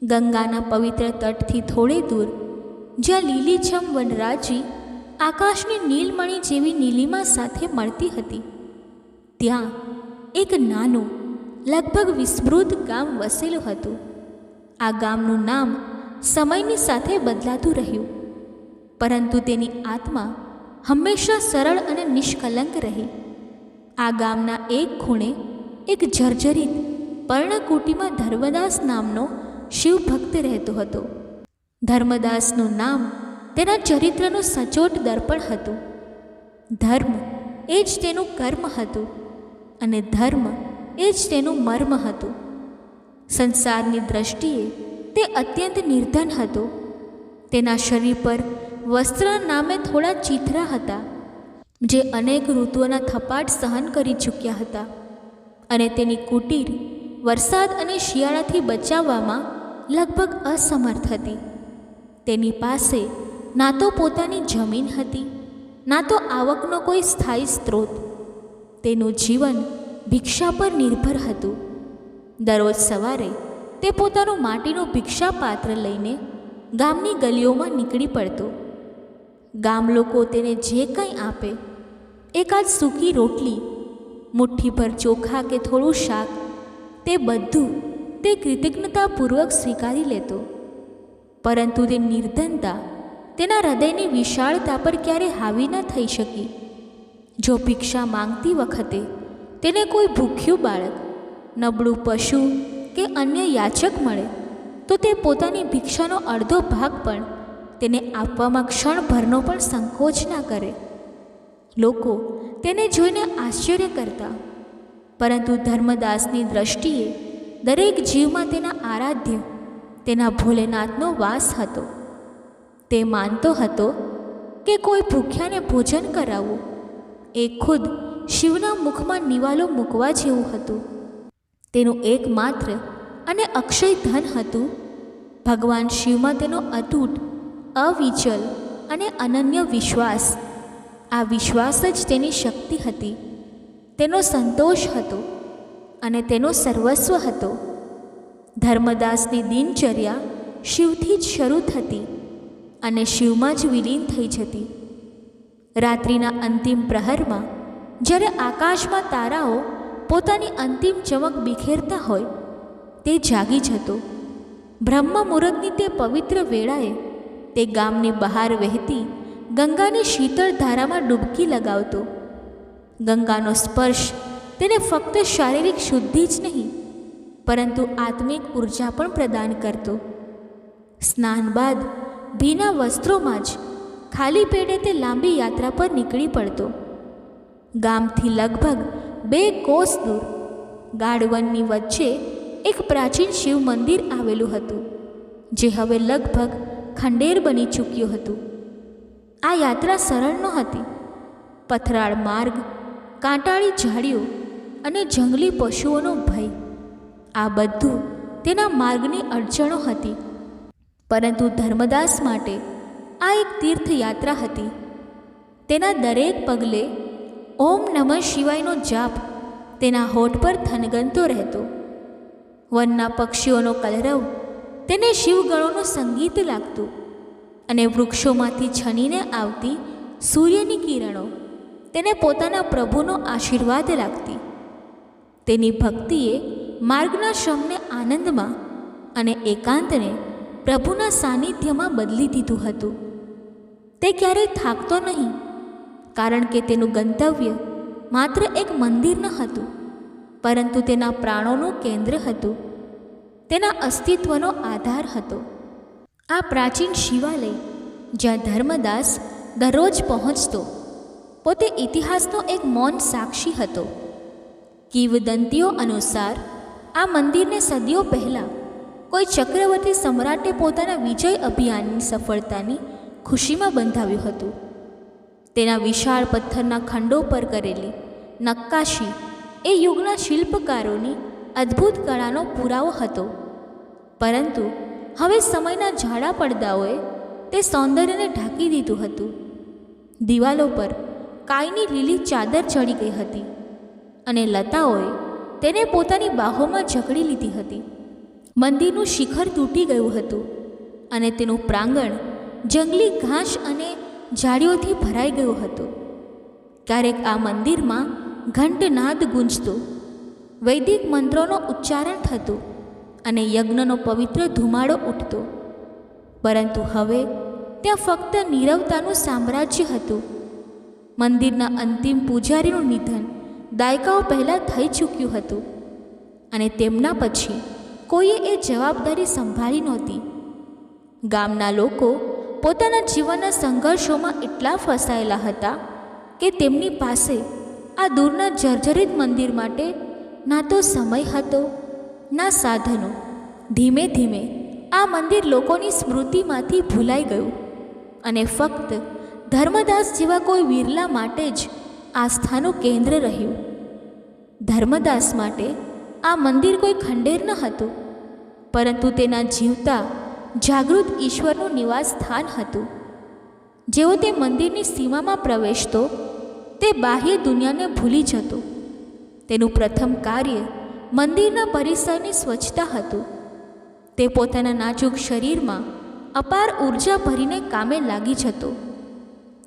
ગંગાના પવિત્ર તટથી થોડે દૂર, જ્યાં લીલીછમ વનરાજી આકાશની નીલમણી જેવી નીલિમા સાથે મળતી હતી, ત્યાં એક નાનું લગભગ વિસ્મૃત ગામ વસેલું હતું. આ ગામનું નામ સમયની સાથે બદલાતું રહ્યું, પરંતુ તેની આત્મા હંમેશા સરળ અને નિષ્કલંક રહી. આ ગામના એક ખૂણે એક જર્જરિત પર્ણકુટીમાં ધર્મદાસ નામનો શિવભક્ત રહેતો હતો. ધર્મદાસનું નામ તેના ચરિત્રનું સચોટ દર્પણ હતું. ધર્મ એ જ તેનું કર્મ હતું અને ધર્મ એ જ તેનું મર્મ હતું. સંસારની દ્રષ્ટિએ તે અત્યંત નિર્ધન હતો. તેના શરીર પર વસ્ત્ર નામે થોડા ચીથરા હતા, જે અનેક ઋતુઓના થપાટ સહન કરી ચૂક્યા હતા, અને તેની કુટીર વરસાદ અને શિયાળાથી બચાવવામાં લગભગ અસમર્થ હતી. તેની પાસે ના તો પોતાની જમીન હતી, ના તો આવકનો કોઈ સ્થાયી સ્ત્રોત. તેનું જીવન ભિક્ષા પર નિર્ભર હતું. દરરોજ સવારે તે પોતાનું માટીનું ભિક્ષાપાત્ર લઈને ગામની ગલીઓમાં નીકળી પડતો. ગામ લોકો તેને જે કંઈ આપે, એકાદ સૂકી રોટલી, મુઠ્ઠીભર ચોખા કે થોડું શાક, તે બધું તે કૃતજ્ઞતાપૂર્વક સ્વીકારી લેતો. પરંતુ તે નિર્ધનતા તેના હૃદયની વિશાળતા પર ક્યારે હાવી ન થઈ શકી. જો ભિક્ષા માંગતી વખતે તેને કોઈ ભૂખ્યું બાળક, નબળું પશુ કે અન્ય યાચક મળે, તો તે પોતાની ભિક્ષાનો અડધો ભાગ પણ તેને આપવામાં ક્ષણભરનો પણ સંકોચ ના કરે. લોકો તેને જોઈને આશ્ચર્ય કરતા, પરંતુ ધર્મદાસની દ્રષ્ટિએ દરેક જીવમાં તેના આરાધ્ય, તેના ભોલેનાથનો વાસ હતો. તે માનતો હતો કે કોઈ ભૂખ્યાને ભોજન કરાવવું એ ખુદ શિવના મુખમાં નિવાલો મૂકવા જેવું હતું. તેનું એકમાત્ર અને અક્ષય ધન હતું ભગવાન શિવમાં તેનો અતૂટ, અવિચલ અને અનન્ય વિશ્વાસ. આ વિશ્વાસ જ તેની શક્તિ હતી, તેનો સંતોષ હતો અને તેનો સર્વસ્વ હતો. ધર્મદાસની દિનચર્યા શિવથી જ શરૂ થતી અને શિવમાં જ વિલીન થઈ જતી. રાત્રિના અંતિમ પ્રહરમાં જ્યારે આકાશમાં તારાઓ પોતાની અંતિમ ચમક બિખેરતા હોય તે જાગી જતો. બ્રહ્મ મુહૂર્તની તે પવિત્ર વેળાએ તે ગામની બહાર વહેતી ગંગાની શીતળ ધારામાં ડૂબકી લગાવતો. ગંગાનો સ્પર્શ તેને ફક્ત શારીરિક શુદ્ધિ જ નહીં પરંતુ આત્મિક ઉર્જા પણ પ્રદાન કરતો. સ્નાન બાદ ભીના વસ્ત્રોમાં જ ખાલી પેટે તે લાંબી યાત્રા પર નીકળી પડતો. ગામથી લગભગ 2 કોસ દૂર ગાઢવનની વચ્ચે એક પ્રાચીન શિવ મંદિર આવેલું હતું જે હવે લગભગ ખંડેર બની ચૂક્યું હતું. આ યાત્રા સરળ નહોતી. પથરાળ માર્ગ, કાંટાળી ઝાડીઓ અને જંગલી પશુઓનો ભય, આ બધું તેના માર્ગની અડચણો હતી. પરંતુ ધર્મદાસ માટે આ એક તીર્થયાત્રા હતી. તેના દરેક પગલે ઓમ નમઃ શિવાયનો જાપ તેના હોઠ પર થનગનતો રહેતો. વનના પક્ષીઓનો કલરવ તેને શિવગણોનું સંગીત લાગતું અને વૃક્ષોમાંથી છનીને આવતી સૂર્યની કિરણો તેને પોતાના પ્રભુનો આશીર્વાદ લાગતી. તેની ભક્તિએ માર્ગના શ્રમને આનંદમાં અને એકાંતને પ્રભુના સાનિધ્યમાં બદલી દીધું હતું. તે ક્યારેય થાકતો નહીં, કારણ કે તેનું ગંતવ્ય માત્ર એક મંદિર ન હતું પરંતુ તેના પ્રાણોનું કેન્દ્ર હતું, તેના અસ્તિત્વનો આધાર હતો. આ પ્રાચીન શિવાલય જ્યાં ધર્મદાસ દરરોજ પહોંચતો પોતે ઇતિહાસનો એક મૌન સાક્ષી હતો. કિંવદંતીઓ અનુસાર આ મંદિરને સદીઓ પહેલાં કોઈ ચક્રવર્તી સમ્રાટે પોતાના વિજય અભિયાનની સફળતાની ખુશીમાં બંધાવ્યું હતું. તેના વિશાળ પથ્થરના ખંડો પર કરેલી નક્કાશી એ યુગના શિલ્પકારોની અદ્ભુત કળાનો પુરાવો હતો. પરંતુ હવે સમયના જાડા પડદાઓએ તે સૌંદર્યને ઢાંકી દીધું હતું. દિવાલો પર કાયની લીલી ચાદર ચડી ગઈ હતી અને લતાઓએ તેને પોતાની બાહોમાં જકડી લીધી હતી. મંદિરનું શિખર તૂટી ગયું હતું અને તેનું પ્રાંગણ જંગલી ઘાસ અને ઝાડીઓથી ભરાઈ ગયું હતું. ક્યારેક આ મંદિરમાં ઘંટનાદ ગુંજતો, વૈદિક મંત્રોનું ઉચ્ચારણ થતું અને યજ્ઞનો પવિત્ર ધુમાડો ઉઠતો. પરંતુ હવે ત્યાં ફક્ત નીરવતાનું સામ્રાજ્ય હતું. મંદિરના અંતિમ પૂજારીનું નિધન દાયકાઓ પહેલાં થઈ ચૂક્યું હતું અને તેમના પછી કોઈએ એ જવાબદારી સંભાળી નહોતી. ગામના લોકો પોતાના જીવનના સંઘર્ષોમાં એટલા ફસાયેલા હતા કે તેમની પાસે આ દૂરના જર્જરિત મંદિર માટે ના તો સમય હતો ના સાધનો. ધીમે ધીમે આ મંદિર લોકોની સ્મૃતિમાંથી ભૂલાઈ ગયું અને ફક્ત ધર્મદાસ જેવા કોઈ વિરલા માટે જ આસ્થાનું કેન્દ્ર રહ્યું. ધર્મદાસ માટે આ મંદિર કોઈ ખંડેર ન હતું પરંતુ તેના જીવતા જાગૃત ઈશ્વરનું નિવાસ સ્થાન હતું. જેવો તે મંદિરની સીમામાં પ્રવેશતો તે બાહ્ય દુનિયાને ભૂલી જતો. તેનું પ્રથમ કાર્ય મંદિરના પરિસરની સ્વચ્છતા હતું. તે પોતાના નાજુક શરીરમાં અપાર ઉર્જા ભરીને કામે લાગી જતો.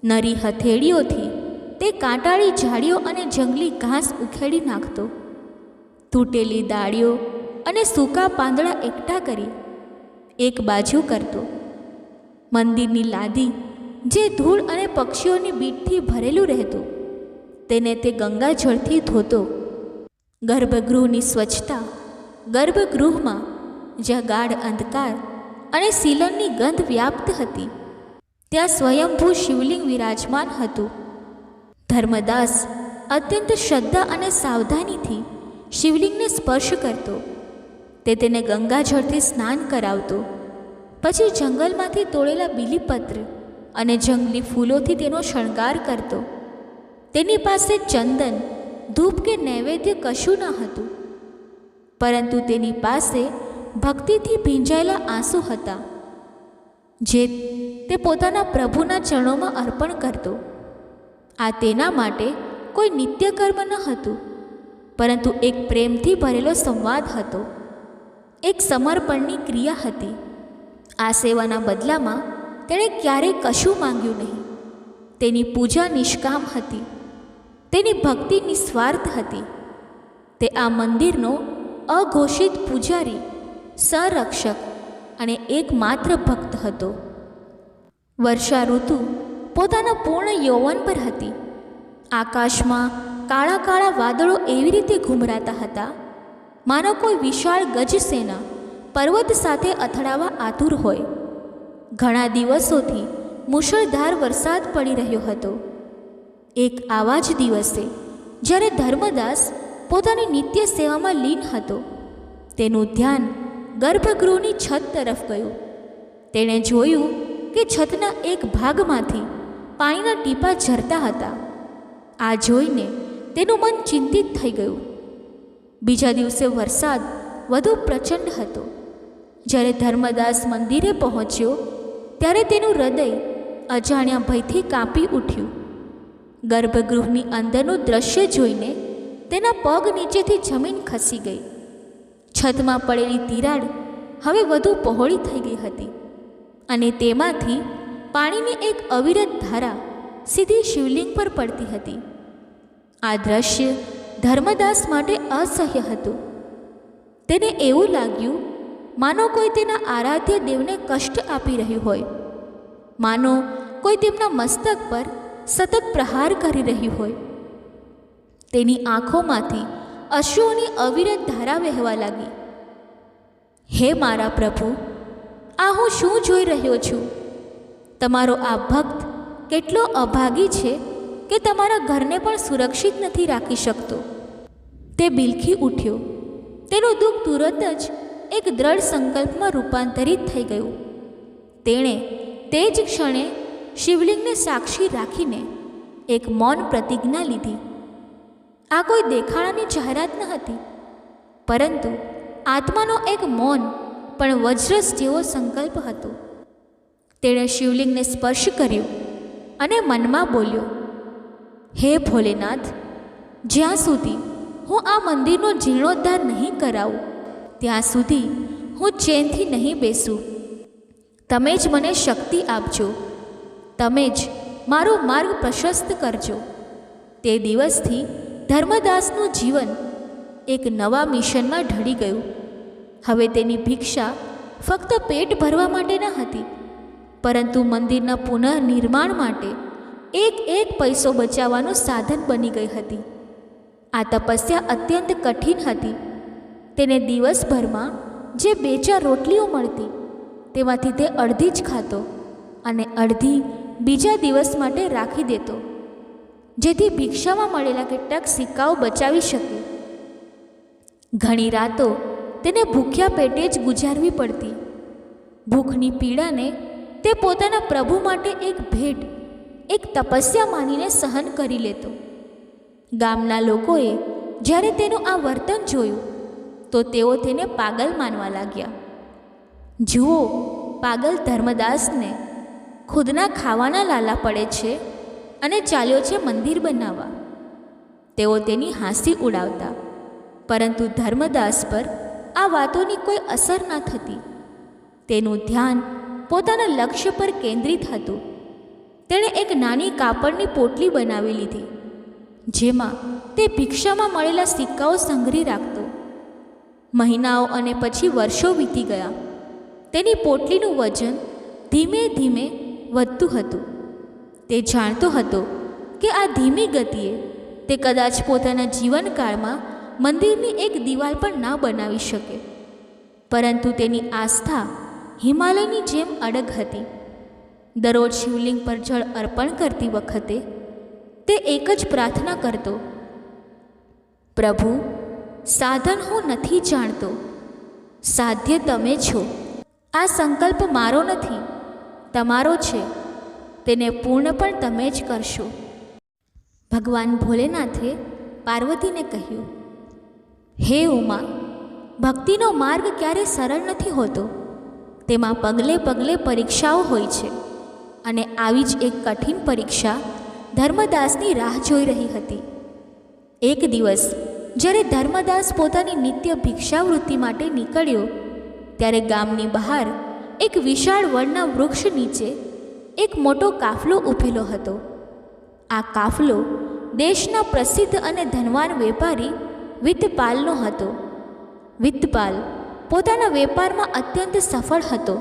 નરી હથેળીઓથી તે કાંટાળી ઝાડીઓ અને જંગલી ઘાસ ઉખેડી નાખતો. તૂટેલી ડાળીઓ અને સૂકા પાંદડા એકઠા કરી એક બાજુ કરતો. મંદિરની લાદી જે ધૂળ અને પક્ષીઓની બીટથી ભરેલું રહેતું તેને તે ગંગાજળથી ધોતો. ગર્ભગૃહની સ્વચ્છતા, ગર્ભગૃહમાં જ્યાં ગાઢ અંધકાર અને સીલનની ગંધ વ્યાપ્ત હતી ત્યાં સ્વયંભૂ શિવલિંગ વિરાજમાન હતું. ધર્મદાસ અત્યંત શ્રદ્ધા અને સાવધાનીથી શિવલિંગને સ્પર્શ કરતો. તે તેને ગંગાજળથી સ્નાન કરાવતો. પછી જંગલમાંથી તોડેલા બીલીપત્ર અને જંગલી ફૂલોથી તેનો શણગાર કરતો. તેની પાસે ચંદન, ધૂપ કે નૈવેદ્ય કશું ન હતું, પરંતુ તેની પાસે ભક્તિથી ભીંજાયેલા આંસુ હતા, જે તે પોતાના પ્રભુના ચરણોમાં અર્પણ કરતો. આ તેના માટે કોઈ નિત્યકર્મ ન હતું, પરંતુ એક પ્રેમથી ભરેલો સંવાદ હતો, એક સમર્પણની ક્રિયા હતી. આ સેવાના બદલામાં તેણે ક્યારેય કશું માંગ્યું નહીં. તેની પૂજા નિષ્કામ હતી, તેની ભક્તિ નિસ્વાર્થ હતી. તે આ મંદિરનો અઘોષિત પૂજારી, સંરક્ષક અને એકમાત્ર ભક્ત હતો. વર્ષા ઋતુ પોતાના પૂર્ણ યૌવન પર હતી. આકાશમાં કાળા કાળા વાદળો એવી રીતે ઘૂમરાતા હતા, માનો કોઈ વિશાળ ગજસેના પર્વત સાથે અથડાવા આતુર હોય. ઘણા દિવસોથી મુશળધાર વરસાદ પડી રહ્યો હતો. એક આવા જ દિવસે જ્યારે ધર્મદાસ પોતાની નિત્ય સેવામાં લીન હતો, તેનું ધ્યાન ગર્ભગૃહની છત તરફ ગયું. તેણે જોયું કે છતના એક ભાગમાંથી પાણીના ટીપાં ઝરતા હતા. આ જોઈને તેનું મન ચિંતિત થઈ ગયું. બીજા દિવસે વરસાદ વધુ પ્રચંડ હતો. જ્યારે ધર્મદાસ મંદિરે પહોંચ્યો ત્યારે તેનું હૃદય અજાણ્યા ભયથી કાંપી ઉઠ્યું. ગર્ભગૃહની અંદરનું દ્રશ્ય જોઈને તેના પગ નીચેથી જમીન ખસી ગઈ. છતમાં પડેલી તિરાડ હવે વધુ પહોળી થઈ ગઈ હતી અને તેમાંથી પાણીની એક અવિરત ધારા સીધી શિવલિંગ પર પડતી હતી. આ દ્રશ્ય ધર્મદાસ માટે અસહ્ય હતું. તેને એવું લાગ્યું માનો કોઈ તેના આરાધ્ય દેવને કષ્ટ આપી રહ્યું હોય, માનો કોઈ તેમના મસ્તક પર સતત પ્રહાર કરી રહ્યું હોય. તેની આંખોમાંથી અશ્રુઓની અવિરત ધારા વહેવા લાગી. હે મારા પ્રભુ, આ હું શું જોઈ રહ્યો છું? તમારો આ ભક્ત કેટલો અભાગી છે કે તમારા ઘરને પણ સુરક્ષિત નથી રાખી શકતો. તે બિલખી ઉઠ્યો. તેનું દુઃખ તુરત જ એક દ્રઢ સંકલ્પમાં રૂપાંતરિત થઈ ગયું. તેણે તે જ ક્ષણે શિવલિંગને સાક્ષી રાખીને એક મૌન પ્રતિજ્ઞા લીધી. આ કોઈ દેખાડાની જાહેરાત ન હતી, પરંતુ આત્માનો એક મૌન પણ વજ્રસ જેવો સંકલ્પ હતો. તેણે શિવલિંગને સ્પર્શ કર્યો અને મનમાં બોલ્યો, હે ભોલેનાથ, જ્યાં સુધી હું આ મંદિરનો જીર્ણોદ્ધાર નહીં કરાવું ત્યાં સુધી હું ચેનથી નહીં બેસું. તમે જ મને શક્તિ આપજો, તમે જ મારો માર્ગ પ્રશસ્ત કરજો. તે દિવસથી ધર્મદાસનું જીવન એક નવા મિશનમાં ઢળી ગયું. હવે તેની ભિક્ષા ફક્ત પેટ ભરવા માટે ન હતી, પરંતુ મંદિરના પુનઃનિર્માણ માટે એક એક પૈસો બચાવવાનું સાધન બની ગઈ હતી. આ તપસ્યા અત્યંત કઠિન હતી. તેને દિવસભરમાં જે 2-4 રોટલીઓ મળતી તેમાંથી તે અડધી જ ખાતો અને અડધી બીજા દિવસ માટે રાખી દેતો, જેથી ભિક્ષામાં મળેલા કેટલાક સિક્કાઓ બચાવી શકે. ઘણી રાતો તેને ભૂખ્યા પેટે જ ગુજારવી પડતી. ભૂખની પીડાને તે પોતાના પ્રભુ માટે એક ભેટ, એક તપસ્યા માનીને સહન કરી લેતો. ગામના લોકોએ જ્યારે તેનું આ વર્તન જોયું તો તેઓ તેને પાગલ માનવા લાગ્યા. જુઓ, પાગલ ધર્મદાસને ખુદના ખાવાના લાલા પડે છે અને ચાલ્યો છે મંદિર બનાવવા. તેઓ તેની હાંસી ઉડાવતા, પરંતુ ધર્મદાસ પર આ વાતોની કોઈ અસર ન થતી. તેનું ધ્યાન પોતાના લક્ષ્ય પર કેન્દ્રિત હતું. તેણે એક નાની કાપડની પોટલી બનાવી લીધી, જેમાં તે ભિક્ષામાં મળેલા સિક્કાઓ સંગ્રહી રાખતો. મહિનાઓ અને પછી વર્ષો વીતી ગયા. તેની પોટલીનું વજન ધીમે ધીમે વધતું હતું. તે જાણતો હતો કે આ ધીમી ગતિએ તે કદાચ પોતાના જીવનકાળમાં મંદિરની એક દિવાલ પણ ના બનાવી શકે, પરંતુ તેની આસ્થા હિમાલયની જેમ અડગ હતી. દરરોજ શિવલિંગ પર જળ અર્પણ કરતી વખતે તે એક જ પ્રાર્થના કરતો, પ્રભુ, સાધન હું નથી જાણતો, સાધ્ય તમે છો. આ સંકલ્પ મારો નથી, તમારો છે. તેને પૂર્ણ પણ તમે જ કરશો. ભગવાન ભોલેનાથે પાર્વતીને કહ્યું, હે ઉમા, ભક્તિનો માર્ગ ક્યારે સરળ નથી હોતો. તેમાં પગલે પગલે પરીક્ષાઓ હોય છે, અને આવી જ એક કઠિન પરીક્ષા ધર્મદાસની રાહ જોઈ રહી હતી. એક દિવસ જ્યારે ધર્મદાસ પોતાની નિત્ય ભિક્ષાવૃત્તિ માટે નીકળ્યો, ત્યારે ગામની બહાર એક વિશાળ વડના વૃક્ષ નીચે એક મોટો કાફલો ઊભેલો હતો. આ કાફલો દેશના પ્રસિદ્ધ અને ધનવાન વેપારી વિત્તપાલનો હતો. વિત્તપાલ પોતાના વેપારમાં અત્યંત સફળ હતો,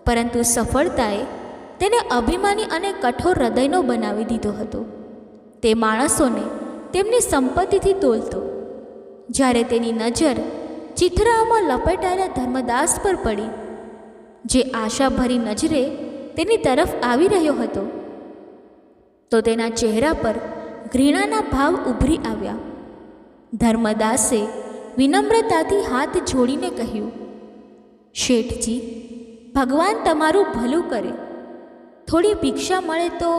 પરંતુ સફળતાએ તેને અભિમાની અને કઠોર હૃદયનો બનાવી દીધો હતો. તે માણસોને તેમની સંપત્તિથી તોલતો. જ્યારે તેની નજર ચિથરાઓમાં લપેટાયેલા ધર્મદાસ પર પડી, જે આશાભરી નજરે તેની તરફ આવી રહ્યો હતો, તો તેના ચહેરા પર ઘૃણાના ભાવ ઉભરી આવ્યા. ધર્મદાસે વિનમ્રતાથી હાથ જોડીને કહ્યું, શેઠજી, ભગવાન તમારું ભલું કરે. થોડી ભિક્ષા મળે તો.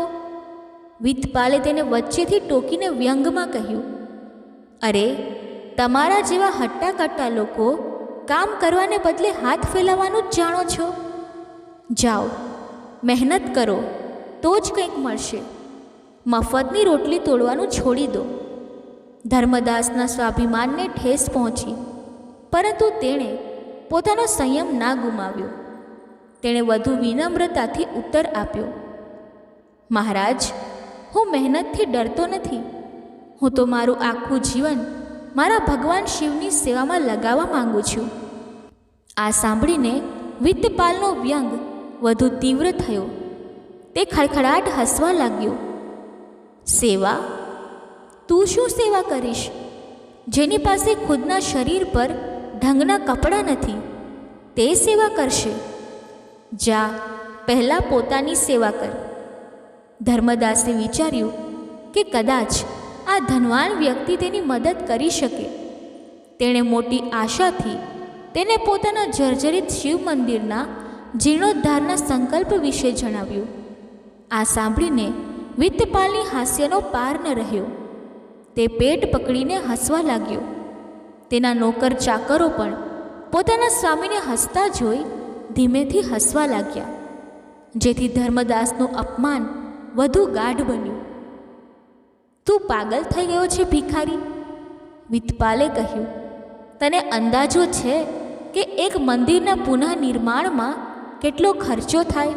વિત્તપાલે તેને વચ્ચેથી ટોકીને વ્યંગમાં કહ્યું, અરે, તમારા જેવા હટ્ટાકટ્ટા લોકો કામ કરવાને બદલે હાથ ફેલાવવાનું જ જાણો છો. જાઓ, મહેનત કરો તો જ કંઈક મળશે. મફતની રોટલી તોડવાનું છોડી દો. ધર્મદાસના સ્વાભિમાનને ઠેસ પહોંચી, પરંતુ તેણે પોતાનો સંયમ ના ગુમાવ્યો. તેણે વધુ વિનમ્રતાથી ઉત્તર આપ્યો, મહારાજ, હું મહેનતથી ડરતો નથી. હું તો મારું આખું જીવન મારા ભગવાન શિવની સેવામાં લગાવવા માંગુ છું. આ સાંભળીને વિત્તપાલનો વ્યંગ વધુ તીવ્ર થયો. તે ખડખડાટ હસવા લાગ્યો. સેવા? તું શું સેવા કરીશ? જેની પાસે ખુદના શરીર પર ઢંગના કપડાં નથી, તે સેવા કરશે. જા, પહેલાં પોતાની સેવા કર. ધર્મદાસે વિચાર્યું કે કદાચ આ ધનવાન વ્યક્તિ તેની મદદ કરી શકે. તેણે મોટી આશાથી તેને પોતાના જર્જરિત શિવ મંદિરના જીર્ણોદ્ધારના સંકલ્પ વિશે જણાવ્યું. આ સાંભળીને વિત્તપાલની હાસ્યનો પાર ન રહ્યો. તે પેટ પકડીને હસવા લાગ્યો. તેના નોકર ચાકરો પણ પોતાના સ્વામીને હસતા જોઈ ધીમેથી હસવા લાગ્યા, જેથી ધર્મદાસનું અપમાન વધુ ગાઢ બન્યું. તું પાગલ થઈ ગયો છે ભિખારી? વિત્તપાલે કહ્યું, તને અંદાજો છે કે એક મંદિરના પુનઃનિર્માણમાં કેટલો ખર્ચો થાય?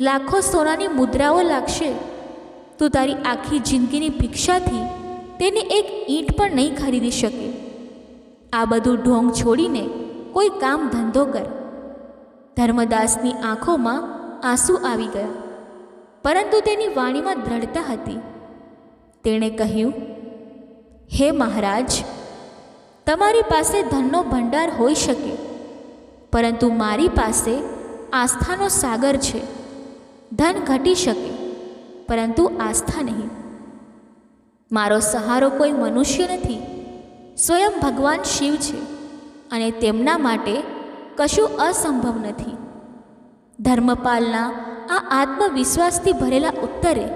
લાખો સોનાની મુદ્રાઓ લાગશે. તું તારી આખી જિંદગીની ભિક્ષાથી તેની એક ઈંટ પણ નહીં ખરીદી શકે. આ બધું ઢોંગ છોડીને કોઈ કામ ધંધો કર. ધર્મદાસની આંખોમાં આંસુ આવી ગયા, પરંતુ તેની વાણીમાં દ્રઢતા હતી. તેણે કહ્યું, હે મહારાજ, તમારી પાસે ધનનો ભંડાર હોઈ શકે, પરંતુ મારી પાસે આસ્થાનો સાગર છે. ધન ઘટી શકે, પરંતુ આસ્થા નહીં. મારો સહારો કોઈ મનુષ્ય નથી, સ્વયં ભગવાન શિવ છે, અને તેમના માટે કશું અસંભવ નથી. ધર્મપાલના આ આત્મવિશ્વાસથી ભરેલા ઉત્તરે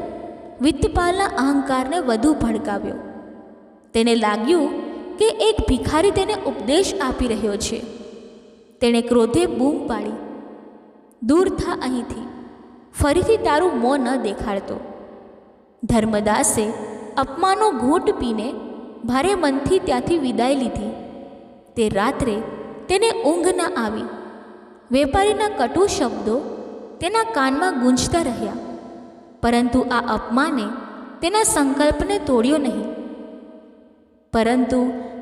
વિત્તપાલના અહંકારને વધુ ભડકાવ્યો. તેને લાગ્યું કે એક ભિખારી તેને ઉપદેશ આપી રહ્યો છે. તેણે ક્રોધે બૂમ પાડી, દૂર થા અહીંથી, ફરીથી તારું મોં ન દેખાડતો. ધર્મદાસે અપમાનનો ઘૂંટ પીને ભારે મનથી ત્યાંથી વિદાય લીધી. તે રાત્રે તેને ઊંઘ ન આવી. વેપારીના કટુ શબ્દો તેના કાનમાં ગૂંજતા રહ્યા, પરંતુ આ અપમાને તેના સંકલ્પને તોડ્યો નહીં, પરંતુ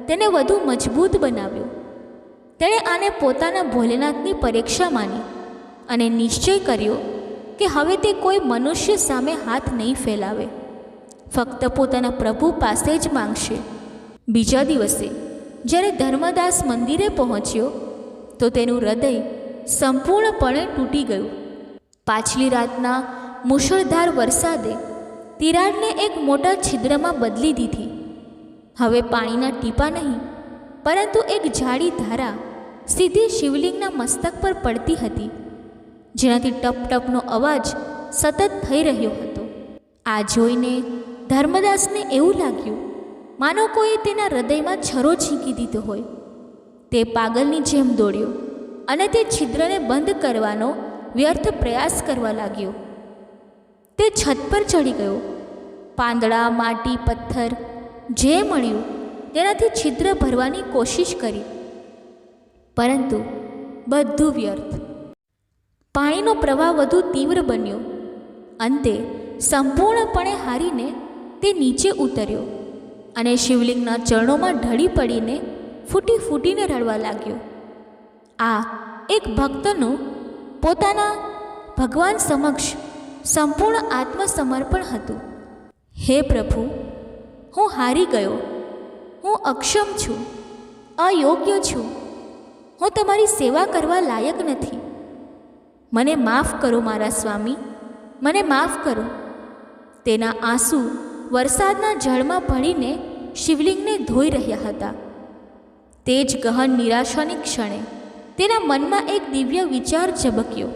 તેને વધુ મજબૂત બનાવ્યો. તેણે આને પોતાના ભોલેનાથની પરીક્ષા માની અને નિશ્ચય કર્યો કે હવે તે કોઈ મનુષ્ય સામે હાથ નહીં ફેલાવે, ફક્ત પોતાના પ્રભુ પાસે જ માંગશે. બીજા દિવસે જ્યારે ધર્મદાસ મંદિરે પહોંચ્યો તો તેનું હૃદય સંપૂર્ણપણે તૂટી ગયું. પાછલી રાતના મુશળધાર વરસાદે તિરાડને એક મોટા છિદ્રમાં બદલી દીધી. હવે પાણીના ટીપાં નહીં, પરંતુ એક જાડી ધારા સીધી શિવલિંગના મસ્તક પર પડતી હતી, જેનાથી ટપ ટપનો અવાજ સતત થઈ રહ્યો હતો. આ જોઈને ધર્મદાસને એવું લાગ્યું માનો કોઈ તેના હૃદયમાં છરો ઝીંકી દીધો હોય. તે પાગલની જેમ દોડ્યો અને તે છિદ્રને બંધ કરવાનો વ્યર્થ પ્રયાસ કરવા લાગ્યો. તે છત પર ચડી ગયો. પાંદડા, માટી, પથ્થર જે મળ્યું તેનાથી છિદ્ર ભરવાની કોશિશ કરી, પરંતુ બધું વ્યર્થ. પાણીનો પ્રવાહ વધુ તીવ્ર બન્યો. અંતે સંપૂર્ણપણે હારીને તે નીચે ઉતર્યો અને શિવલિંગના ચરણોમાં ઢળી પડીને ફૂટી ફૂટીને રડવા લાગ્યો. આ એક ભક્તનું પોતાના ભગવાન સમક્ષ સંપૂર્ણ આત્મસમર્પણ હતું. હે પ્રભુ, હું હારી ગયો. હું અક્ષમ છું, અયોગ્ય છું. હું તમારી સેવા કરવા લાયક નથી. મને માફ કરો મારા સ્વામી, મને માફ કરો. તેના આંસુ વરસાદના જળમાં ભળીને શિવલિંગને ધોઈ રહ્યા હતા. તે જ ગહન નિરાશાની ક્ષણે તેના મનમાં એક દિવ્ય વિચાર ઝબક્યો,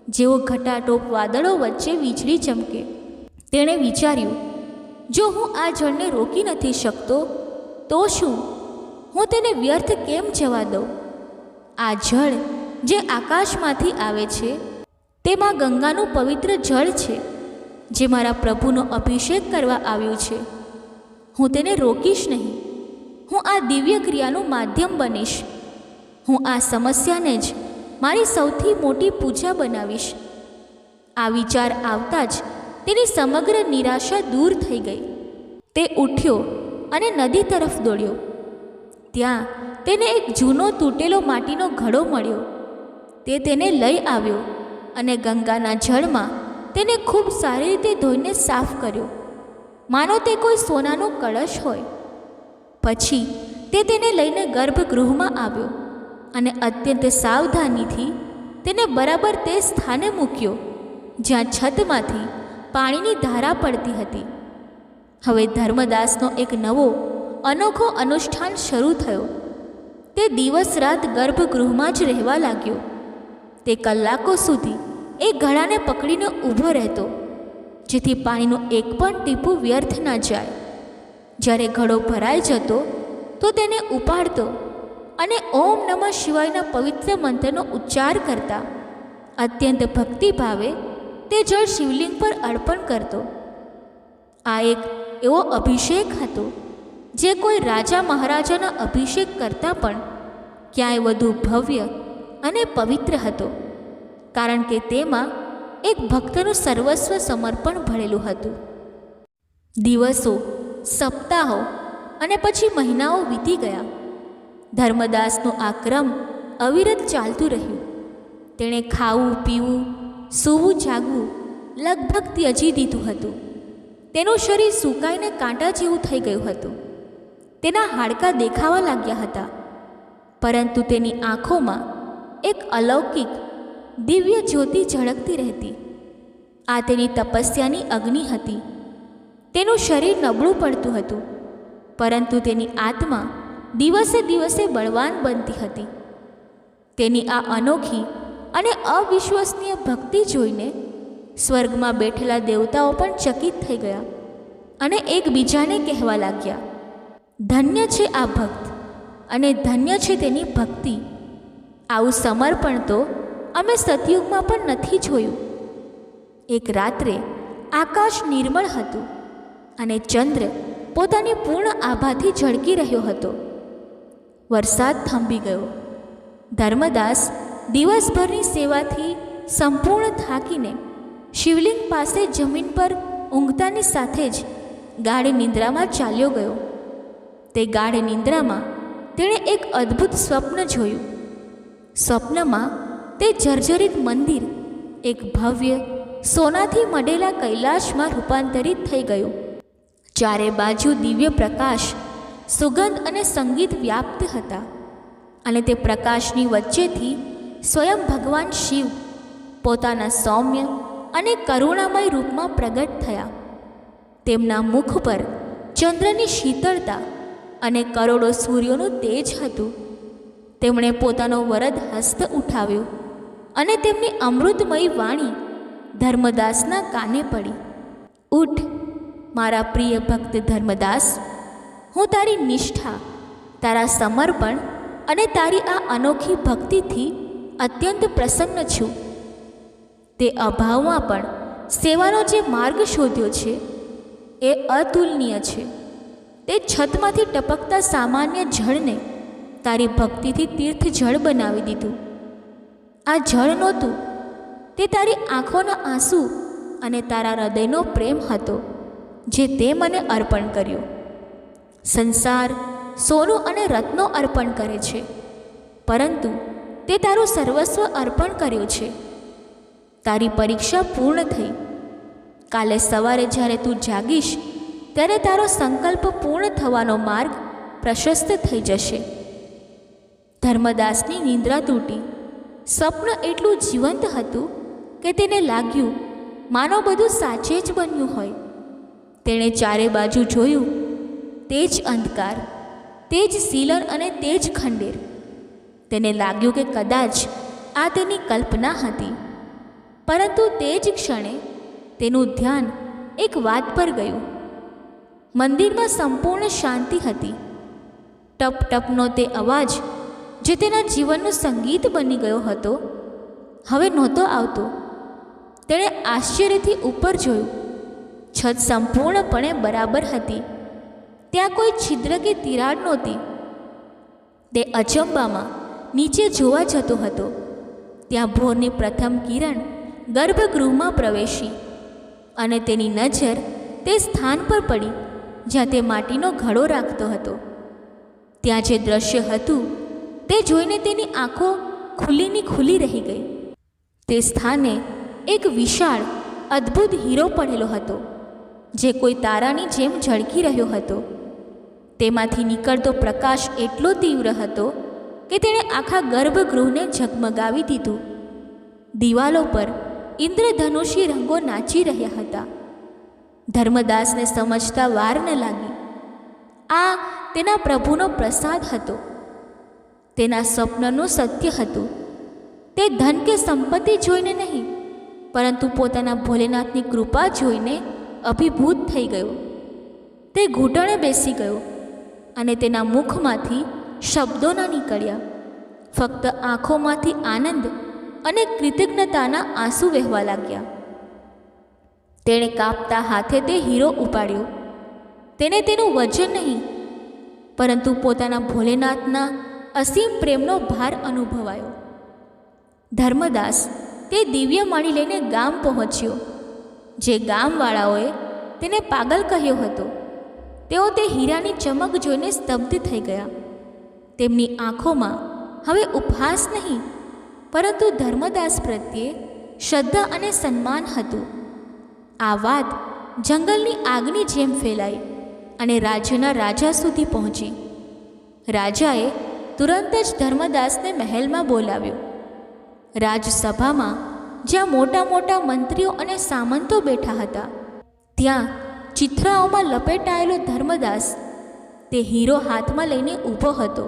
જેવો ઘટાટોપ વાદળો વચ્ચે વીજળી ચમકે. તેણે વિચાર્યું, જો હું આ જળને રોકી નથી શકતો તો શું હું તેને વ્યર્થ કેમ જવા દઉં? આ જળ જે આકાશમાંથી આવે છે તેમાં ગંગાનું પવિત્ર જળ છે, જે મારા પ્રભુનો અભિષેક કરવા આવ્યું છે. હું તેને રોકીશ નહીં. હું આ દિવ્ય ક્રિયાનું માધ્યમ બનીશ. હું આ સમસ્યાને જ મારી સૌથી મોટી પૂજા બનાવીશ. આ વિચાર આવતા જ તેની સમગ્ર નિરાશા દૂર થઈ ગઈ. તે ઉઠ્યો અને નદી તરફ દોડ્યો. ત્યાં તેને એક જૂનો તૂટેલો માટીનો ઘડો મળ્યો. તે તેને લઈ આવ્યો અને ગંગાના જળમાં તેને ખૂબ સારી રીતે ધોઈને સાફ કર્યો, માનો તે કોઈ સોનાનો કળશ હોય. પછી તે તેને લઈને ગર્ભગૃહમાં આવ્યો અને અત્યંત સાવધાનીથી તેને બરાબર તે સ્થાને મૂક્યો જ્યાં છતમાંથી પાણીની ધારા પડતી હતી. હવે ધર્મદાસનો એક નવો અનોખો અનુષ્ઠાન શરૂ થયો. તે દિવસ રાત ગર્ભગૃહમાં જ રહેવા લાગ્યો. તે કલાકો સુધી એ ઘડાને પકડીને ઊભો રહેતો, જેથી પાણીનું એક પણ ટીપું વ્યર્થ ન જાય. જ્યારે ઘડો ભરાઈ જતો તો તેને ઉપાડતો અને ઓમ નમઃ શિવાયના પવિત્ર મંત્રનો ઉચ્ચાર કરતા અત્યંત ભક્તિભાવે તે જળ શિવલિંગ પર અર્પણ કરતો. આ એક એવો અભિષેક હતો જે કોઈ રાજા મહારાજાના અભિષેક કરતાં પણ ક્યાંય વધુ ભવ્ય અને પવિત્ર હતો, કારણ કે તેમાં એક ભક્તનું સર્વસ્વ સમર્પણ ભરેલું હતું. દિવસો, સપ્તાહો અને પછી મહિનાઓ વીતી ગયા. ધર્મદાસનો આ ક્રમ અવિરત ચાલતું રહ્યું. તેણે ખાવું, પીવું, સૂવું, જાગવું લગભગ ત્યજી દીધું હતું. તેનું શરીર સૂકાઈને કાંટા જેવું થઈ ગયું હતું. તેના હાડકાં દેખાવા લાગ્યા હતા, પરંતુ તેની આંખોમાં એક અલૌકિક દિવ્ય જ્યોતિ ઝળકતી રહેતી. આ તેની તપસ્યાની અગ્નિ હતી. તેનું શરીર નબળું પડતું હતું, પરંતુ તેની આત્મા દિવસે દિવસે બળવાન બનતી હતી. તેની આ અનોખી અને અવિશ્વસનીય ભક્તિ જોઈને સ્વર્ગમાં બેઠેલા દેવતાઓ પણ ચકિત થઈ ગયા અને એકબીજાને કહેવા લાગ્યા, ધન્ય છે આ ભક્ત અને ધન્ય છે તેની ભક્તિ. આવું સમર્પણ તો અમે સતયુગમાં પણ નથી જોયું. એક રાત્રે આકાશ નિર્મળ હતું અને ચંદ્ર પોતાની પૂર્ણ આભાથી ઝળકી રહ્યો હતો. વરસાદ થંભી ગયો. ધર્મદાસ દિવસભરની સેવાથી સંપૂર્ણ થાકીને શિવલિંગ પાસે જમીન પર ઊંઘતાની સાથે જ ગાઢ નિંદ્રામાં ચાલ્યો ગયો. તે ગાઢ નિંદ્રામાં તેણે એક અદ્ભુત સ્વપ્ન જોયું. સ્વપ્નમાં તે જર્જરિત મંદિર એક ભવ્ય સોનાથી મઢેલા કૈલાશમાં રૂપાંતરિત થઈ ગયું. ચારે બાજુ દિવ્ય પ્રકાશ, સુગંધ અને સંગીત વ્યાપ્ત હતા અને તે પ્રકાશની વચ્ચેથી સ્વયં ભગવાન શિવ પોતાના સૌમ્ય અને કરુણામય રૂપમાં પ્રગટ થયા. તેમના મુખ પર ચંદ્રની શીતળતા અને કરોડો સૂર્યોનું તેજ હતું. તેમણે પોતાનો વરદ હસ્ત ઉઠાવ્યો અને તેમની અમૃતમયી વાણી ધર્મદાસના કાને પડી. ઉઠ મારા પ્રિય ભક્ત ધર્મદાસ, હું તારી નિષ્ઠા, તારા સમર્પણ અને તારી આ અનોખી ભક્તિથી અત્યંત પ્રસન્ન છું. તે અભાવમાં પણ સેવાનો જે માર્ગ શોધ્યો છે એ અતુલનીય છે. તે છતમાંથી ટપકતા સામાન્ય જળને તારી ભક્તિથી તીર્થ જળ બનાવી દીધું. આ જળ નહોતું, તે તારી આંખોના આંસુ અને તારા હૃદયનો પ્રેમ હતો જે તે મને અર્પણ કર્યો. સંસાર સોનું અને રત્નો અર્પણ કરે છે, પરંતુ તે તારું સર્વસ્વ અર્પણ કર્યું છે. તારી પરીક્ષા પૂર્ણ થઈ. કાલે સવારે જ્યારે તું જાગીશ ત્યારે તારો સંકલ્પ પૂર્ણ થવાનો માર્ગ પ્રશસ્ત થઈ જશે. ધર્મદાસની નિંદ્રા તૂટી. સ્વપ્ન એટલું જીવંત હતું કે તેને લાગ્યું માનો બધું સાચે જ બન્યું હોય. તેણે ચારે બાજુ જોયું. તે જ અંધકાર, તે જ સીલન અને તે જ ખંડેર. તેને લાગ્યું કે કદાચ આ તેની કલ્પના હતી, પરંતુ તે જ ક્ષણે તેનું ધ્યાન એક વાત પર ગયું. મંદિરમાં સંપૂર્ણ શાંતિ હતી. ટપ ટપનો તે અવાજ જે તેના જીવનનું સંગીત બની ગયો હતો હવે નહોતો આવતો. તેણે આશ્ચર્યથી ઉપર જોયું. છત સંપૂર્ણપણે બરાબર હતી. ત્યાં કોઈ છિદ્ર કે તિરાડ નહોતી. તે અચંબામાં નીચે જોવા જતો હતો. ત્યાં ભોરની પ્રથમ કિરણ ગર્ભગૃહમાં પ્રવેશી અને તેની નજર તે સ્થાન પર પડી જ્યાં તે માટીનો ઘડો રાખતો હતો. ત્યાં જે દ્રશ્ય હતું તે જોઈને તેની આંખો ખુલ્લીની ખુલ્લી રહી ગઈ. તે સ્થાને એક વિશાળ અદ્ભુત હીરો પડેલો હતો જે કોઈ તારાની જેમ ઝળકી રહ્યો હતો. તેમાંથી નીકળતો પ્રકાશ એટલો તીવ્ર હતો કે તેણે આખા ગર્ભગૃહને ઝગમગાવી દીધું. દિવાલો પર ઇન્દ્રધનુષી રંગો નાચી રહ્યા હતા. ધર્મદાસને સમજતા વાર ન લાગી. આ તેના પ્રભુનો પ્રસાદ હતો. તેના સ્વપ્નનું સત્ય હતું. તે ધન કે સંપત્તિ જોઈને નહીં, પરંતુ પોતાના ભોલેનાથની કૃપા જોઈને અભિભૂત થઈ ગયો. તે ઘૂંટણે બેસી ગયો અને તેના મુખમાંથી શબ્દો ન નીકળ્યા. ફક્ત આંખોમાંથી આનંદ અને કૃતજ્ઞતાના આંસુ વહેવા લાગ્યા. તેણે કાપતા હાથે તે હીરો ઉપાડ્યો. તેને તેનું વજન નહીં, પરંતુ પોતાના ભોલેનાથના અસીમ પ્રેમનો ભાર અનુભવાયો. ધર્મદાસ તે દિવ્ય મણી લઈને ગામ પહોંચ્યો. જે ગામવાળાઓએ તેને પાગલ કહ્યો હતો, તેઓ તે હીરાની ચમક જોઈને સ્તબ્ધ થઈ ગયા. તેમની આંખોમાં હવે ઉપહાસ નહીં, પરંતુ ધર્મદાસ પ્રત્યે શ્રદ્ધા અને સન્માન હતું. આ વાત જંગલની આગની જેમ ફેલાઈ અને રાજ્યના રાજા સુધી પહોંચી. રાજાએ તુરંત જ ધર્મદાસને મહેલમાં બોલાવ્યો. રાજસભામાં જ્યાં મોટા મોટા મંત્રીઓ અને સામંતો બેઠા હતા, ત્યાં ચિત્રાઓમાં લપેટાયેલો ધર્મદાસ તે હીરો હાથમાં લઈને ઊભો હતો.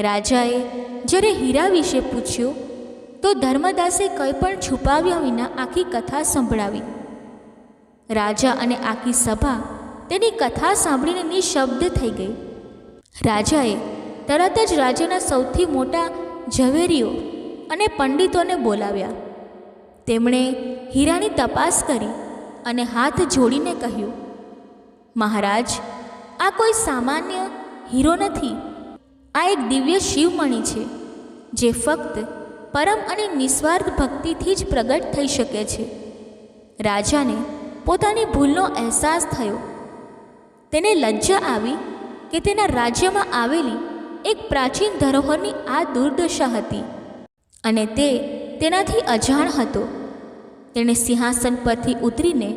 રાજાએ જ્યારે હીરા વિશે પૂછ્યું તો ધર્મદાસે કંઈ પણ છુપાવ્યા વિના આખી કથા સંભળાવી. રાજા અને આખી સભા તેની કથા સાંભળીને નિશબ્દ થઈ ગઈ. રાજાએ તરત જ રાજ્યના સૌથી મોટા ઝવેરીઓ અને પંડિતોને બોલાવ્યા. તેમણે હીરાની તપાસ કરી અને હાથ જોડીને કહ્યું, મહારાજ, આ કોઈ સામાન્ય હીરો નથી. આ એક દિવ્ય શિવમણી છે જે ફક્ત પરમ અને નિસ્વાર્થ ભક્તિથી જ પ્રગટ થઈ શકે છે. રાજાને પોતાની ભૂલનો અહેસાસ થયો. તેને લજ્જા આવી કે તેના રાજ્યમાં આવેલી એક પ્રાચીન ધરોહરની આ દુર્દશા હતી અને તે તેનાથી અજાણ હતો. તેણે સિંહાસન પરથી ઉતરીને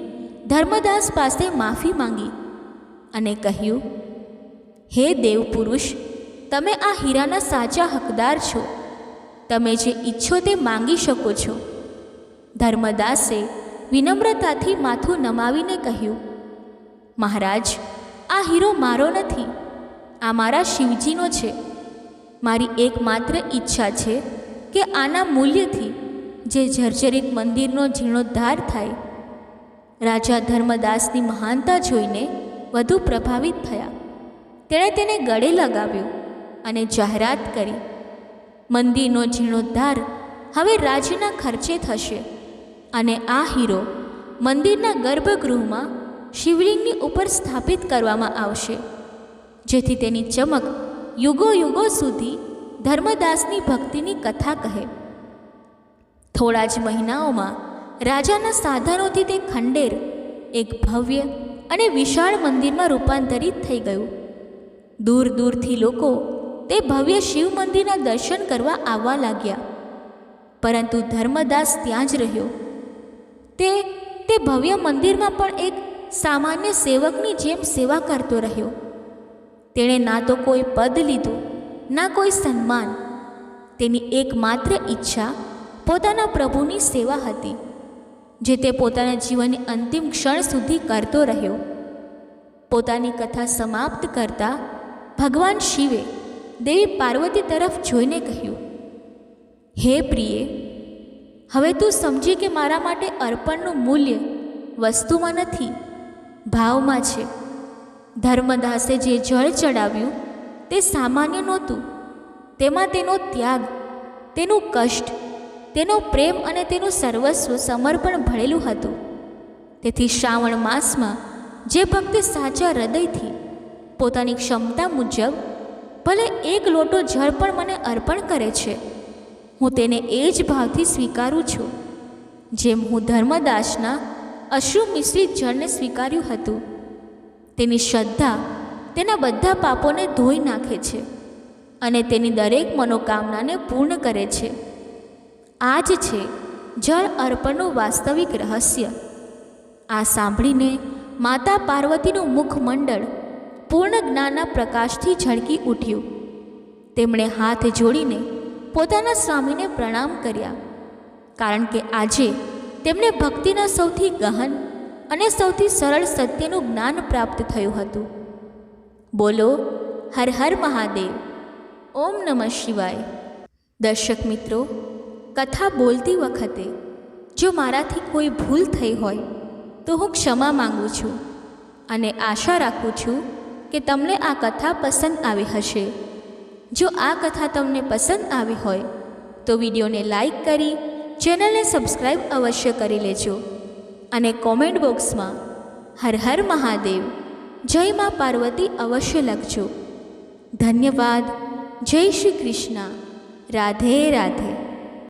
ધર્મદાસ પાસે માફી માંગી અને કહ્યું, હે દેવપુરુષ, તમે આ હીરાના સાચા હકદાર છો. તમે જે ઈચ્છો તે માંગી શકો છો. ધર્મદાસે વિનમ્રતાથી માથું નમાવીને કહ્યું, મહારાજ, આ હીરો મારો નથી, આ મારા શિવજીનો છે. મારી એકમાત્ર ઈચ્છા છે કે આના મૂલ્યથી જે જર્જરિત મંદિરનો જીર્ણોદ્ધાર થાય. રાજા ધર્મદાસની મહાનતા જોઈને વધુ પ્રભાવિત થયા. તેણે તેને ગળે લગાવ્યો અને જાહેરાત કરી, મંદિરનો જીર્ણોદ્ધાર હવે રાજ્યના ખર્ચે થશે અને આ હીરો મંદિરના ગર્ભગૃહમાં શિવલિંગની ઉપર સ્થાપિત કરવામાં આવશે, જેથી તેની ચમક યુગો યુગો સુધી ધર્મદાસની ભક્તિની કથા કહે. થોડા જ મહિનાઓમાં રાજાના સાધનોથી તે ખંડેર એક ભવ્ય અને વિશાળ મંદિરમાં રૂપાંતરિત થઈ ગયું. દૂર દૂરથી લોકો તે ભવ્ય શિવ મંદિરના દર્શન કરવા આવવા લાગ્યા. પરંતુ ધર્મદાસ ત્યાં જ રહ્યો. તે ભવ્ય મંદિરમાં પણ એક સામાન્ય સેવકની જેમ સેવા કરતો રહ્યો. તેણે ના તો કોઈ પદ લીધું, ના કોઈ સન્માન. તેની એકમાત્ર ઈચ્છા પોતાના પ્રભુની સેવા હતી, જે તે પોતાના જીવનની અંતિમ ક્ષણ સુધી કરતો રહ્યો. પોતાની કથા સમાપ્ત કરતા ભગવાન શિવે દેવી પાર્વતી તરફ જોઈને કહ્યું, હે પ્રિયે, હવે તું સમજી કે મારા માટે અર્પણનું મૂલ્ય વસ્તુમાં નથી, ભાવમાં છે. ધર્મદાસે જે જળ ચડાવ્યું તે સામાન્ય નહોતું. તેમાં તેનો ત્યાગ, તેનું કષ્ટ, તેનો પ્રેમ અને તેનું સર્વસ્વ સમર્પણ ભળેલું હતું. તેથી શ્રાવણ માસમાં જે ભક્તિ સાચા હૃદયથી પોતાની ક્ષમતા મુજબ ભલે એક લોટો જળ પણ મને અર્પણ કરે છે, હું તેને એ જ ભાવથી સ્વીકારું છું, જેમ હું ધર્મદાસના અશ્રુ મિશ્રિત જળને સ્વીકાર્યું હતું. તેની શ્રદ્ધા તેના બધા પાપોને ધોઈ નાખે છે અને તેની દરેક મનોકામનાને પૂર્ણ કરે છે. આ જ છે જળ અર્પણનું વાસ્તવિક રહસ્ય. આ સાંભળીને માતા પાર્વતીનું મુખમંડળ પૂર્ણ જ્ઞાનના પ્રકાશથી ઝળકી ઉઠ્યું. તેમણે હાથ જોડીને પોતાના સ્વામીને પ્રણામ કર્યા, કારણ કે આજે તેમને ભક્તિના સૌથી ગહન અને સૌથી સરળ સત્યનું જ્ઞાન પ્રાપ્ત થયું હતું. બોલો હર હર મહાદેવ. ઓમ નમઃ શિવાય. દર્શક મિત્રો, કથા બોલતી વખતે જો મારાથી કોઈ ભૂલ થઈ હોય તો હું ક્ષમા માંગુ છું અને આશા રાખું છું કે તમને આ કથા પસંદ આવી હશે. જો આ કથા તમને પસંદ આવી હોય તો વિડીયોને લાઈક કરી ચેનલને સબસ્ક્રાઈબ અવશ્ય કરી લેજો અને કોમેન્ટ બોક્સમાં હર હર મહાદેવ, જય મા પાર્વતી અવશ્ય લખજો. ધન્યવાદ. જય શ્રી કૃષ્ણ. રાધે રાધે.